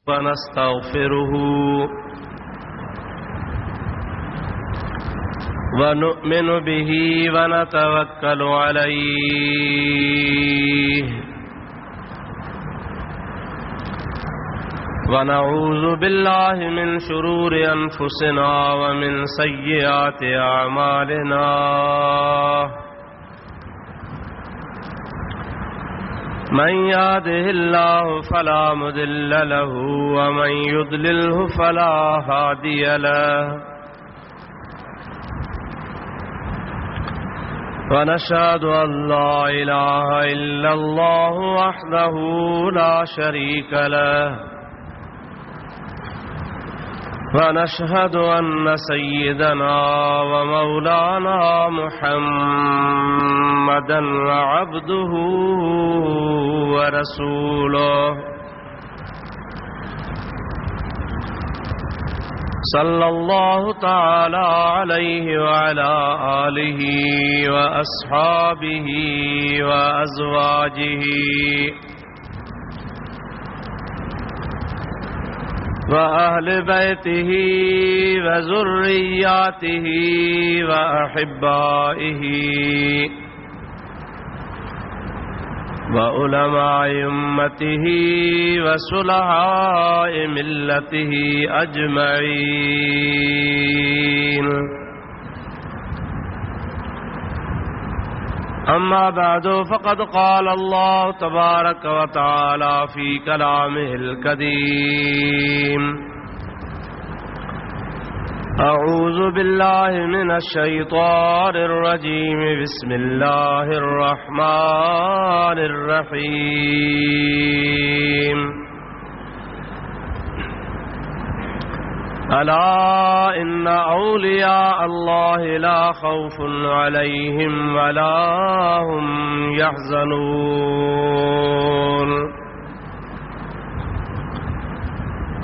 ونستغفره ونؤمن به ونتوكل عليه ونعوذ بالله من شرور أنفسنا ومن سيئات أعمالنا من يهده الله فلا مضل له ومن يضلله فلا هادي له ونشهد أن لا إله إلا الله وحده لا شريك له ونشهد أن سيدنا ومولانا محمدا عبده ورسوله صلى الله تعالى عليه وعلى آله وأصحابه وأزواجه وأهل بيته وذرياته وأحبائه وعلماء أمته وصلحاء ملته أجمعين أما بعد فقد قال الله تبارك وتعالى في كلامه القديم أعوذ بالله من الشيطان الرجيم بسم الله الرحمن الرحيم ألا إن أولياء الله لا خوف عليهم ولا هم يحزنون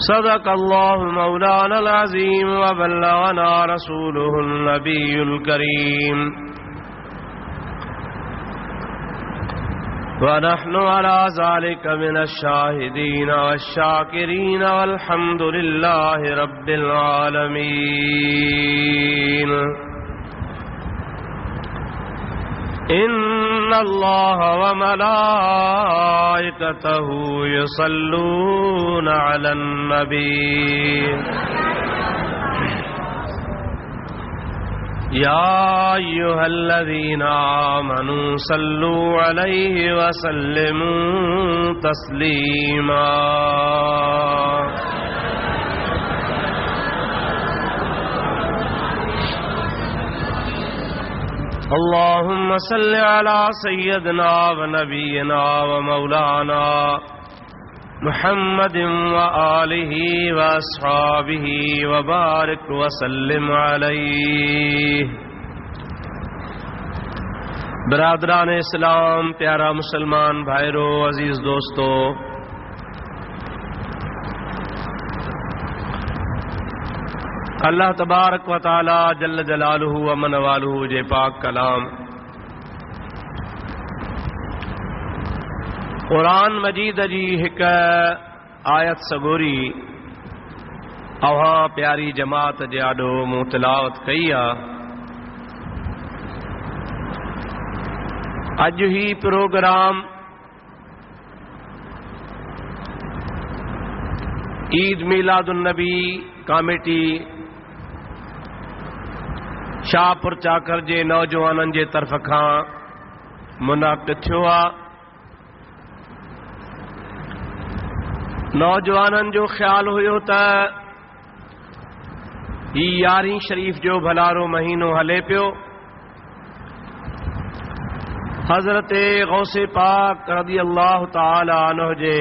صدق الله مولانا العظيم وبلغنا رسوله النبي الكريم ونحن على ذلك من الشاهدين والشاكرين والحمد لله رب العالمين إن الله وملائكته يصلون على النبي يا أيها الذين آمنوا صلوا عليه وسلموا تسليما اللهم صل على سيدنا ونبينا ومولانا محمد وآله وأصحابه وبارك وسلم عليه برادران اسلام प्यारा मुसलमान भाइरों अजीज दोस्तों अल्लाह तबारक व ताला जल्ल जलालुहु व मन वालुहु जे पाक कलाम कुरान मजीद जी हिक आयत सगोरी अवां प्यारी जमात जे आॾो मूं तिलावत कई आहे। अॼु ही प्रोग्राम ईद मीलादुन नबी कमेटी शाहपुर चाकर जे नौजवाननि जे तरफ़ खां मुनाक़िद थियो आहे। नौजवाननि जो ख्याल हुयो त ही यारहीं शरीफ जो भलारो महीनो हले पियो। हज़रत गौसे पाक रज़ी अल्लाह ताला अन्हु जे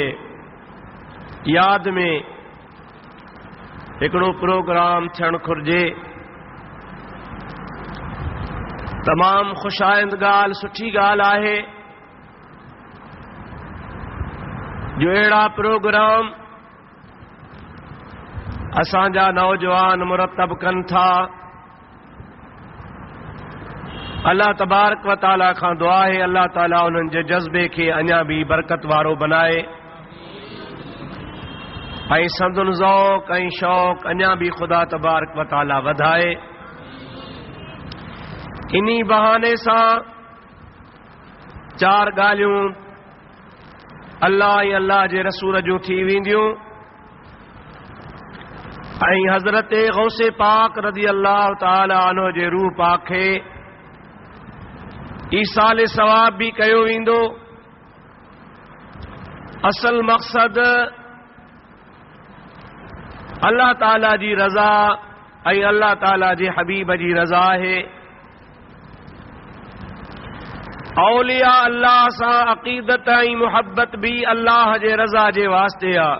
याद में हिकिड़ो प्रोग्राम थियणु घुरिजे। तमाम खुशाइंद गाल सुठी गाल आहे जो अहिड़ा प्रोग्राम असांजा नौजवान मुरतब कनि था। अल्लाह तबारक व ताला खां दुआ है अल्लाह ताला उन्हनि जे जज्बे खे अञा भी बरकत वारो बनाए। ऐं संदुन ज़ौक़ ऐं शौक़ अञा भी खुदा तबारक व तआला वधाए। इन्ही बहाने सां चार ॻाल्हियूं अल्लाह ऐं अल्लाह जे रसूल जूं थी वेंदियूं ऐं हज़रत गौसे पाक रज़ी अल्लाह तआला अन्हु जे रूह पाक खे ईसाले सवाब भी कयो वेंदो। असल मक़सद अल्लाह ताला जी रज़ा ऐं अल्लाह ताला जे हबीब जी रज़ा है। औलिया अल्लाह सां अक़ीदत ऐं मुहब्बत भी अल्लाह जे रज़ा जे वास्ते आ।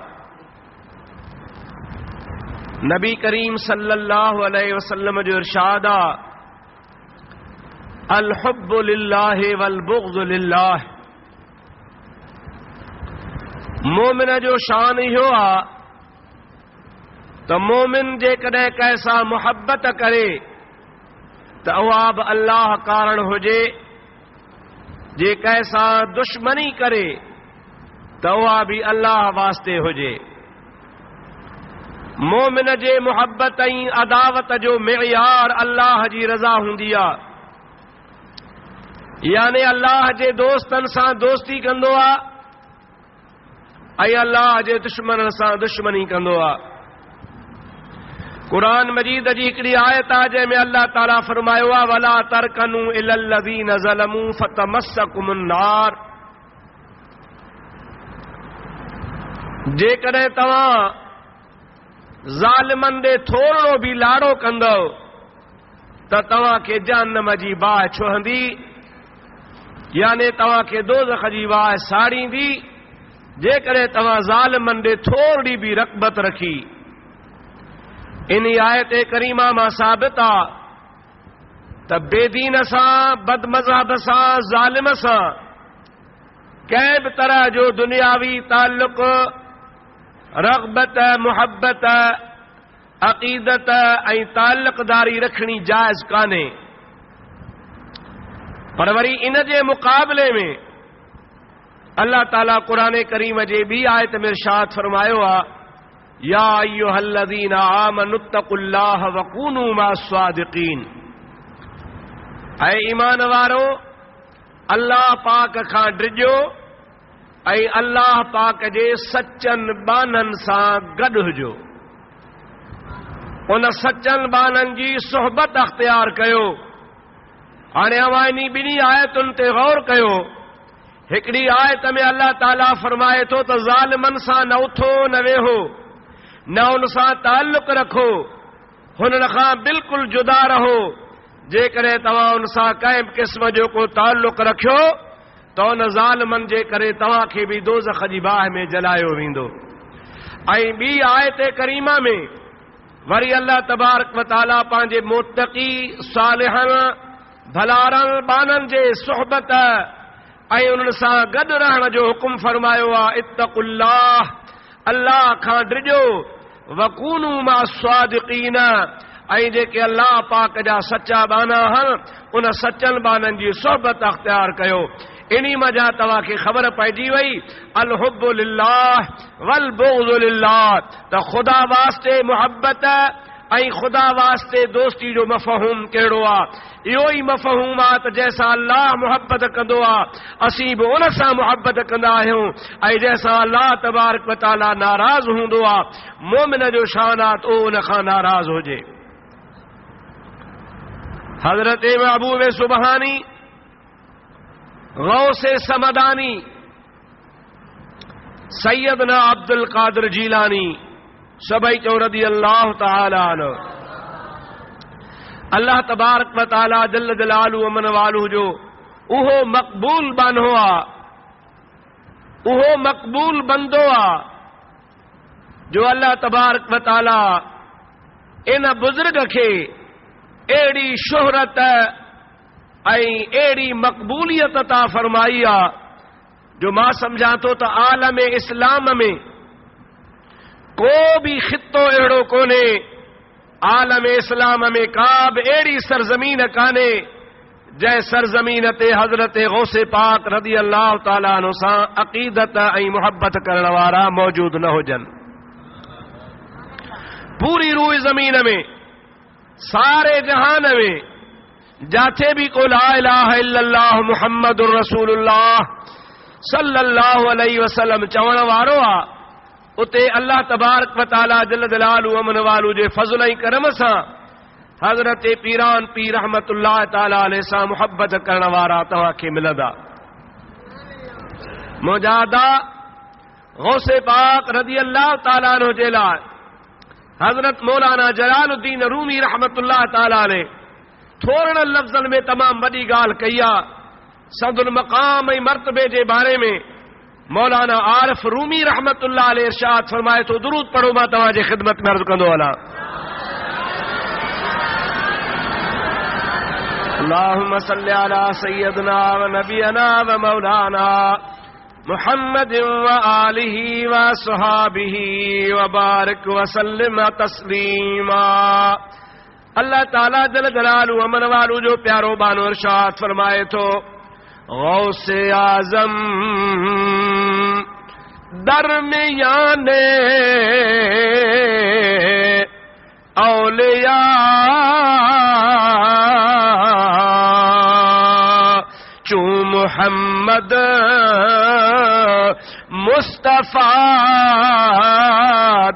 नबी करीम सल्लल्लाहु अलैहि वसल्लम जो इरशाद आ, अल हुब्बु लिल्लाहि वल बुग़्ज़ु लिल्लाह। मोमिन जो शान इहो आ त मोमिन जेकॾहिं कंहिंसां मुहब्बत करे त उहा बि अल्लाह कारण हुजे, जे कंहिंसां दुश्मनी करे त उहा भी अल्लाह वास्ते हुजे। मोमिन जे मुहब्बत ऐं अदावत जो मेयार अल्लाह जी रज़ा हूंदी आ, यानी अल्लाह जे दोस्तन सां दोस्ती कंदो आ ऐं अल्लाह जे दुश्मन सां दुश्मनी कंदो आ। कुरान मजीद जी हिकिड़ी आयत आ जंहिंमें अल्लाह ताला फरमायो आ, वला तरकनू इलल लज़ीन ज़लमू फतमस्सकुमुन नार। जेकॾहिं तव्हां ज़ालिमन ॾे थोरो भी लाड़ो कंदो त तव्हांखे जहन्नम जी बाहि छुहंदी, यानी तव्हांखे दोज़ख जी बाहि साड़ींदी जेकॾहिं तव्हां ज़ालिमन ॾे थोरी भी रग़बत रखी। इन आयत करीमा मां साबित आ त बेदीन सां, बदमज़हब सां, ज़ालिम सां कंहिं बि तरह जो दुनियावी ताल्लुक़, रग़बत, मुहब्बत, अक़ीदत ऐं ताल्लुक़दारी रखणी जाइज़ कान्हे। पर वरी इन जे मुक़ाबले में अल्लाह ताला कुरान करीम जे ॿी आयत में इरशाद फरमायो आ, या अय्युहल्लज़ीन आमनुत्तक़ुल्लाह वकूनू मास्सादिक़ीन। ऐ ईमान वारो, अल्लाह पाक खां डिॼो ऐं अल्लाह पाक जे सचन बानन सां गॾु हुजो। उन सचन बानन जी सोहबत अख्तियार कयो। हाणे अवां इन ॿिन्ही आयतुनि ते गौर कयो। हिकिड़ी आयत में अल्लाह ताला फरमाए थो त ज़ालिमन सां न उथो न वेहो, न उन सां ताल्लुक़ रखो, हुननि खां बिल्कुलु जुदा रहो। जेकॾहिं तव्हां उन सां कंहिं बि क़िस्म जो को ताल्लुक़ रखियो त उन ज़ालिमन जे करे तव्हांखे बि दोज़ख जी बाहि में जलायो वेंदो। ऐं ॿी आयत करीमा में वरी अल्लाह तबारक व तआला पंहिंजे मुत्तक़ी, सालिहन, भलारन बानन जे सोहबत ऐं उन्हनि सां गॾु रहण जो हुकुम फरमायो आ, इत्तक़ुल्लाह, अल्लाह खां डिॼो, वकूनू मास्सादिक़ीन, ऐं जेके अल्लाह पाक जा सच्चा बाना आहिनि उन सचन बाननि जी सोहबत अख्तियार कयो। इन्ही मज़ा तव्हांखे ख़बर पइजी वई, अल हुब्बु लिल्लाह वल बुग़्ज़ु लिल्लाह, त ख़ुदा वास्ते मुहब्बत ऐं ख़ुदा वास्ते दोस्ती जो मफ़हूम कहिड़ो आ। इहो ई मफ़हूम आ त जंहिंसां अल्लाह मुहब्बत कंदो आ असीं बि उन सां मुहब्बत कंदा आहियूं, ऐं जंहिंसां अल्लाह तबारक व तआला नाराज़ हूंदो आ, मोमिन जो शान आ त उहो उन खां नाराज़ हुजे। हज़रत महबूब सुबहानी, गौसे समदानी, सैयदना अब्दुल कादिर जीलानी सभई चो रज़ी अल्लाह तआला अन्हु। अल्लाह तबारक व तआला जल्ल जलालहु अमन वालहु जो उहो मक़बूल बानो आ, उहो मक़बूल बंदो आ जो अल्लाह तबारक व तआला इन बुज़ुर्ग खे अहिड़ी शोहरत ऐं अहिड़ी मक़बूलियत अता फरमाई आ जो मां सम्झां थो त आलम इस्लाम में को भी खितो अहिड़ो कोन्हे, आलम इस्लाम में का बि अहिड़ी सरज़मीन कान्हे जंहिं सरज़मीन ते हज़रत गौसे पाक रज़ी अल्लाह तआला अन्हु सां अक़ीदत ऐं मुहब्बत करण वारा मौजूद न हुजनि। पूरी रूई ज़मीन में, सारे जहान में जाथे भी को ला इलाहा इल्लल्लाह मुहम्मदुर रसूलुल्लाह सल्लल्लाहु अलैहि वसल्लम चवण वारो आ, उते अल्लाह तबारक व तआला जल जलालु अमन वालू जे फज़ल ऐं करम सां हज़रत पीरान पीर रहमतुल्लाह तआला अलैहि सां मुहब्बत करण वारा तव्हांखे मिलंदा। मुजादा गौसे पाक रज़ी अल्लाह तआला अन्हु जे लाइ हज़रत मौलाना जलालुद्दीन रूमी रहमतुल्लाह तआला अलैहि थोरन लफ़्ज़नि में तमाम वॾी ॻाल्हि कई आहे। सदुल मक़ाम ऐं मर्तबे जे बारे में मौलाना आरिफ रूमी रहमतुल्लाह अलैहि इरशाद फरमाए तो दुरूद पढ़ो, मां तव्हांजे ख़िदमत में अर्ज़ कंदो हलां। अल्लाहुम्मा सल्लि अला सय्यदना व नबियना व मौलाना मुहम्मद व आलिहि व सहाबिहि व बारिक व सल्लिम तस्लीमा। अल्लाह ताला जल जलालु अमन वालू जो प्यारो बानो इरशाद फरमाए तो गौसे आजम दरमियाने औलिया चू मुहम्मद मुस्तफा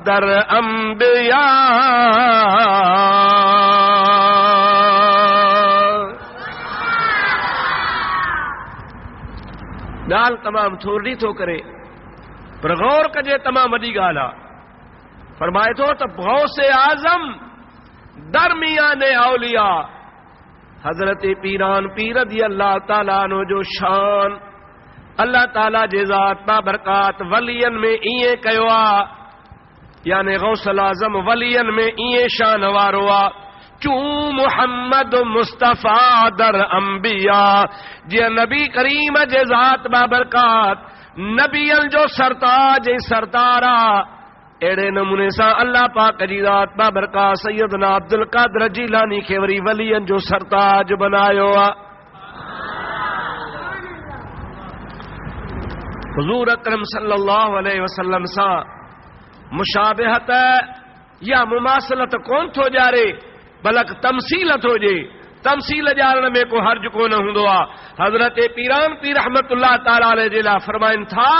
दर अंबिया। ॻाल्हि तमामु थोरी थो करे पर गौर कजे, तमामु वॾी ॻाल्हि आहे। फरमाए थो त गौसे आज़म दरमियाने औलिया हज़रत पीरान पीर रज़ी अल्लाह ताला अन्हु जो शान अल्लाह ताला जे ज़ात बाबरकात वलियन में ईअं कयो आहे, यानी गौसल आज़म वलियन में ईअं शान वारो आहे। चू मुहम्मद मुस्तफा दर अंबिया, जीअं नबी करीम जे ज़ात बाबरकात नबियन जो सरताज ऐं सरदार आहे, अहिड़े नमूने सां अल्लाह पाक जी ज़ात बाबरकात सैयदना अब्दुल कादिर जीलानी खे वरी वलियन जो सरताज बनायो आहे। हुज़ूर अकरम सल्लल्लाहु अलैहि वसल्लम सां मुशाबिहत या मुमासलत कोन थो ॼारे, बल्कि तमसील थो ॾे। तमसील ॼाणण में को हर्ज कोन हूंदो आहे। हज़रत पीरान पीर रहमतुल्लाह ताला अलैहि जे लाइ फरमाइनि था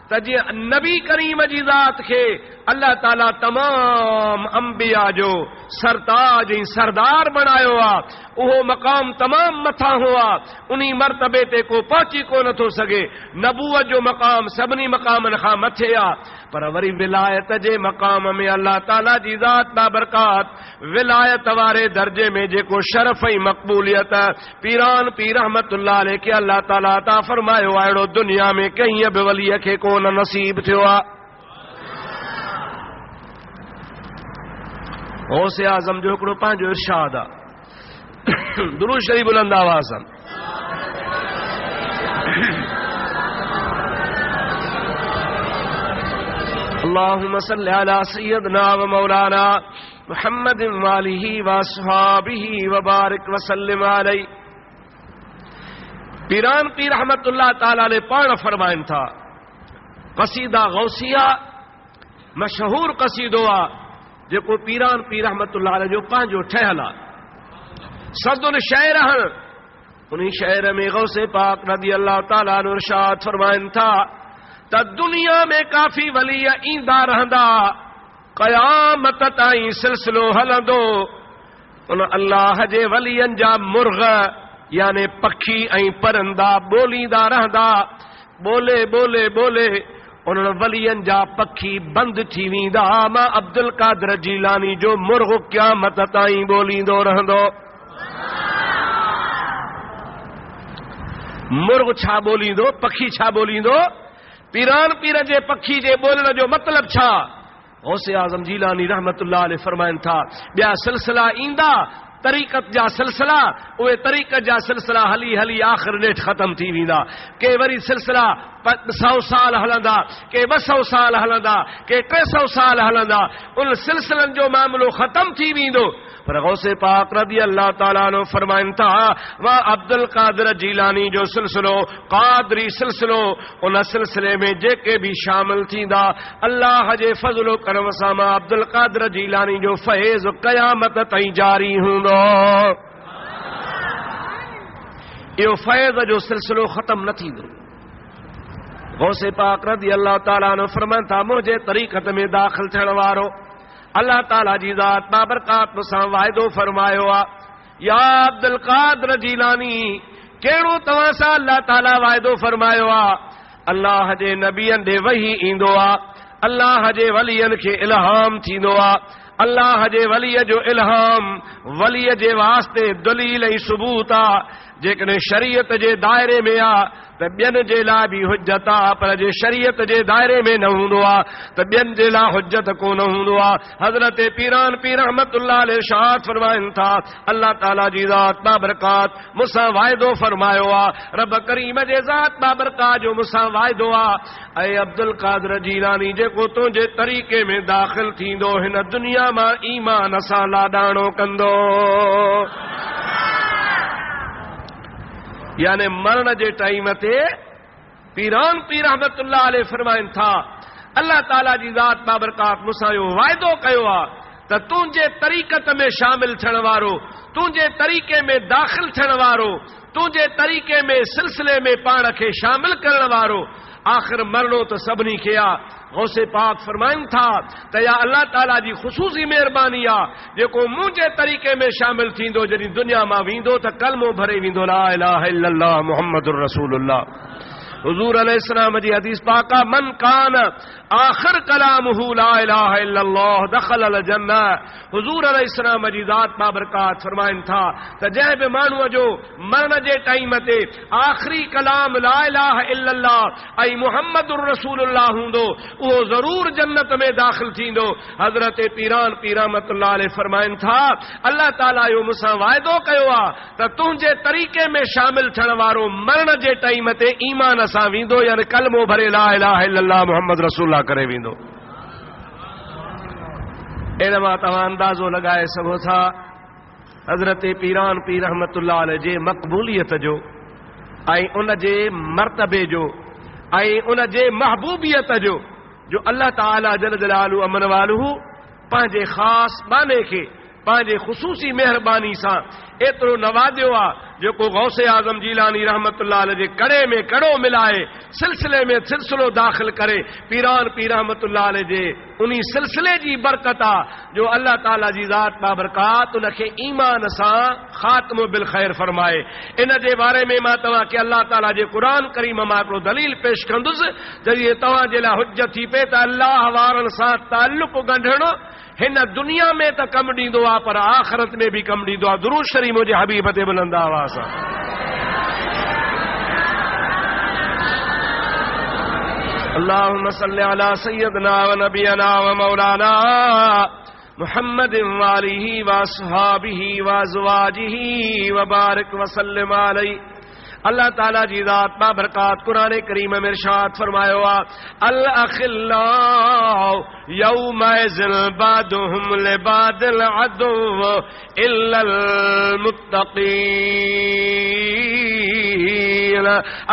त जीअं नबी करीम जी ज़ात खे अल्लाह ताला तमाम अंबिया जो सरताज ऐं सरदार बनायो आहे, उहो मक़ाम तमाम मथां हुआ, उन्ही मर्तबे ते को पहुची कोन थो सघे। नबूअत जो मक़ाम सभिनी मक़ामनि खां मथे आहे, पर वरी विलायत जे मक़ाम में अल्लाह ताला जी ज़ात बाबरकात विलायत वारे दर्जे में जेको शरफ़ ऐं मक़बूलियत पीरान पीर रहमतुल्लाह अलैहि खे अल्लाह ताला अता फरमायो आहे, अहिड़ो दुनिया में कंहिं बि वलीअ खे कोन नसीब थियो आहे। गौसे आज़म जो हिकिड़ो पंहिंजो इरशाद आहे, दुरूद शरीफ बुलंद आवाज़ सां। अल्लाहुम्मा सल्लि अला सय्यदना व मौलाना मुहम्मद व आलिहि व अस्हाबिहि व बारिक व सल्लिम अलैहि। पीरान पीर रहमतुल्लाह ताला अलैहि पाण फरमाइनि था, क़सीदा गौसिया मशहूर क़सीदो आहे जेको पीरान पीर रहमतुल्लाह अलैहि जो पंहिंजो ठहियल आहे। सदुल शहर उन शहर में गौसे पाक रज़ी अल्लाह ताला अन्हु इरशाद फरमाइनि था त दुनिया में काफ़ी वली ईंदा रहंदा, क़यामत ताईं सिलसिलो हलंदो। उन अल्लाह जे वलियनि जा मुर्ग़ यानी पखी ऐं परंदा ॿोलींदा रहंदा। ॿोले ॿोले ॿोले उन्हनि वलियनि जा पखी बंदि थी वेंदा। मां अब्दुल कादिर जीलानी जो मुर्ग़ क़यामत ताईं ॿोलींदो रहंदो। मुर्ग़ छा ॿोलींदो, पखी छा ॿोलींदो? पीरान पीर जे पखी जे ॿोलण जो मतिलब छा? गौसे आज़म जीलानी रहमतुल्लाह अलैहि फरमाइनि था, ॿिया सिलसिला ईंदा तरीक़त जा सिलसिला उहे तरीक़त जा सिलसिला हली हली आख़िर नेठ ख़त्म थी वेंदा। के वरी सिलसिला 100 साल हलंदा, के 200 साल हलंदा, के 300 साल हलंदा, उन सिलसिलनि जो मामलो ख़त्म थी वेंदो। पर गौसे पाक रज़ी अल्लाह ताला अन्हु फरमाइनि था वा अब्दुल कादिर जीलानी जो सिलसिलो कादरी सिलसिलो उन सिलसिले में जेके भी शामिल थींदा अल्लाह जे फज़लो करम सां मां अब्दुल कादिर जीलानी जो फैज़ क़यामत ताईं जारी हूंदो। इहो फैज़ जो सिलसिलो ख़त्म न थींदो। गौसे पाक रज़ी अल्लाह ताला अन्हु फरमाइनि था मुंहिंजे तरीक़त में दाख़िल थियण वारो अल्लाह ताला जी ज़ात बाबरकात सां वाइदो फरमायो आ। या अब्दुल कादिर जीलानी कहिड़ो तव्हां सां अल्लाह ताला वाइदो फरमायो आ? अल्लाह जे नबियनि ॾे वही ईंदो आ, अल्लाह जे वलियनि खे इल्हाम थींदो आ। अल्लाह जे वलीअ जो इल्हाम वलीअ जे वास्ते दलील ऐं सबूत आ। जेकॾहिं शरीयत जे दायरे में आ त ॿियनि जे लाइ बि हुज्जत आ, पर जे शरीयत जे दायरे में न हूंदो आ त ॿियनि जे लाइ हुज्जत कोन हूंदो आ। हज़रत पीरान पीर रहमतुल्लाह अलैहि इरशाद फरमाइनि था अल्लाह ताला जी ज़ात बाबरकात मूंसां वाइदो फरमायो आ, रब करीम जे ज़ात बाबरकात जो मूंसां वाइदो आ ऐं अब्दुल कादिर जीलानी जेको तुंहिंजे तरीक़े में दाख़िल थींदो हिन दुनिया मां ईमान सां लाॾाणो कंदो। यानी मरण जे टाइम ते पीरान पीर रहमतुल्लाह अलैहि फरमाइनि था अल्लाह ताला जी ज़ात बाबरकात मूंसां इहो वाइदो कयो आहे त तुंहिंजे तरीक़त में शामिल थियण वारो, तुंहिंजे तरीक़े में दाख़िल थियण वारो, तुंहिंजे तरीक़े में सिलसिले में पाण खे शामिल करण वारो आख़िर मरणो त सभिनी खे आहे। गौसे पाक फरमाइनि था त या अल्लाह ताला जी ख़ुसूसी महिरबानी आहे जेको मुंहिंजे तरीक़े में शामिल थींदो जॾहिं दुनिया मां वेंदो त कलमो भरे वेंदो ला इलाहा इल्लल्लाह मुहम्मदुर रसूलुल्लाह। हुज़ूर अलैहिस्सलाम जी हदीस पाक आहे मन कान आखिर कलामुहु ला इलाहा इल्लल्लाह दखलल जन्नह। हुज़ूर अलैहिस्सलाम जी ज़ात बाबरकात फरमाइनि था त जंहिं बि माण्हूअ जो मरण जे टाइम ते आख़िरी कलाम ला इलाहा इल्लल्लाह ऐं मुहम्मदुर रसूलुल्लाह हूंदो उहो ज़रूर जन्नत में दाख़िल थींदो। हज़रत पीरान पीर रहमतुल्लाह अलैहि फरमाइनि था अल्लाह ताला इहो मूंसां वाइदो कयो आहे त तुंहिंजे तरीक़े में शामिल थियण वारो मरण जे टाइम ते ईमान सां वेंदो यानी कलमो भरे ला इलाहा इल्लल्लाह मुहम्मद रसूलुल्लाह करे वेंदो। इन मां तव्हां अंदाज़ो लॻाए सघो था हज़रत पीरान पीर रहमतुल्लाह अलैहि जे मक़बूलियत जो ऐं उन जे मर्तबे जो ऐं उन जे महबूबियत जो अल्लाह ताला जल जलालहू अमन वालहू पंहिंजे ख़ासि बाने खे पंहिंजे ख़ुसूसी महिरबानी सां एतिरो नवाज़ियो आहे जेको गौसे आज़म जीलानी रहमतुल्लाह अलैहि जे कड़े में कड़ो मिलाए सिलसिले में सिलसिलो दाख़िल करे पीरान पीर रहमतुल्लाह अलैहि जे उन्ही सिलसिले जी बरकत आहे जो अल्लाह ताला जी ज़ात बाबरकात उनखे ईमान सां ख़ात्मो बिल ख़ैर फरमाए। इन जे बारे में मां तव्हांखे अल्लाह ताला जे क़ुरान करीम मां हिकिड़ो दलील पेश कंदुसि जॾहिं तव्हां जे लाइ हुज्जत थी पए त अल्लाह वारनि सां ताल्लुक़ ॻंढणो हिन दुनिया में त कमु ॾींदो आहे पर आख़िरत में बि कमु ॾींदो आहे। दुरूद शरीफ़ मुंहिंजे हबीब ते बुलंद आवाज़ सां अल्लाहुम्मा सल्लि अला सय्यदना व नबियना व मौलाना मुहम्मदिन व आलिहि व अस्हाबिहि व अज़वाजिहि व बारिक व सल्लिम अलैहि। अल्लाह ताला जी ज़ात बाबरकात कुरान करीम में इरशाद फरमायो आहे अल अखिल्लाउ यौमइज़िन बादुहुम लिबादिल अदुव इल्लल मुत्तक़ीन।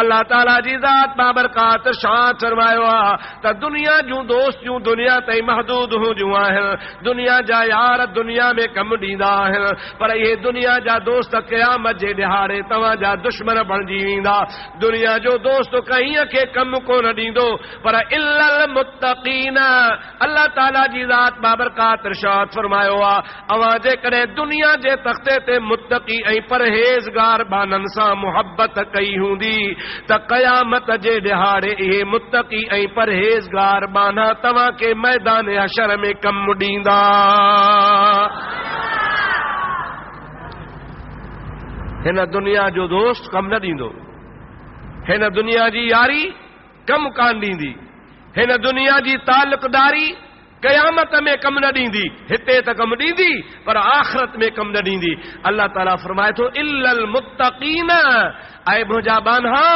अल्लाह ताला जी ज़ात बाबरकात इरशाद फरमायो आहे त दुनिया जूं दोस्तियूं दुनिया ताईं महदूद हूंदियूं आहिनि। दुनिया जा यार दुनिया में कमु ॾींदा आहिनि पर इहे दुनिया जा दोस्त क़यामत जे ॾिहाड़े तव्हां जा दुश्मन बणिजी वेंदा। दुनिया जो दोस्त कंहिं खे कमु कोन ॾींदो पर इल्लल मुत्तक़ीन। अल्लाह ताला जी ज़ात बाबरकात इरशाद फरमायो आहे अवां जेकॾहिं दुनिया जे तख़्ते ते मुत्तक़ी ऐं परहेज़गार बाननि सां मुहबत कई हूंदी त क़यामत जे ॾिहाड़े इहे मुत्तक़ी ऐं परहेज़गार बाना तव्हांखे मैदान हशर में कमु ॾींदा। हिन दुनिया जो दोस्त कमु न ॾींदो, हिन दुनिया जी यारी कमु कान ॾींदी, हिन दुनिया जी ताल्लुकदारी क़यामत में कम न ॾींदी, हिते त कम ॾींदी पर आख़िरत में कम न ॾींदी। अल्लाह ताला फरमाए थो इल्लल मुत्तक़ीन, ऐं मुंहिंजा बान्हा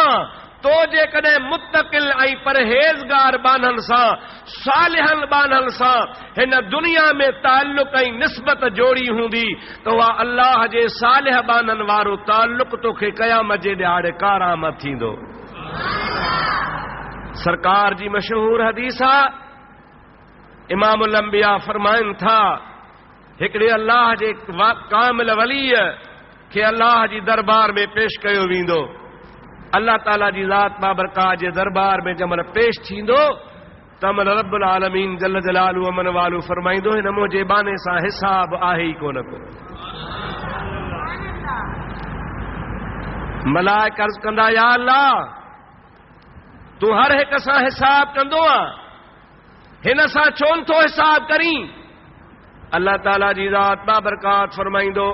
तो जेकॾहिं मुत्तकिल ऐं परहेज़गार बाननि सां, सालिहन बाननि सां हिन दुनिया में ताल्लुक़ ऐं निस्बत जोड़ी हूंदी त उहा अल्लाह जे सालिह बाननि वारो ताल्लुक़ तोखे क़यामत जे ॾियारे कारामत थींदो। सरकार जी मशहूर हदीस आहे, इमामुल अंबिया फरमाइनि था हिकिड़े अल्लाह जे कामिल वलीअ खे अल्लाह जी दरबार में पेश कयो वेंदो। अल्लाह ताला जी ज़ात बाबरकात जे दरबार में जमल पेश थींदो तमल रब्बुल आलमीन जल जलालु अमन वालू फरमाईंदो हिन मुंहिंजे बाने सां हिसाब आहे ई कोन को। मलाइक अर्ज़ कंदा या अल्लाह तूं हर हिक सां हिसाब कंदो आहे, हिन सां छो नथो हिसाब करीं? अल्लाह ताला जी ज़ात बाबरकात फरमाईंदो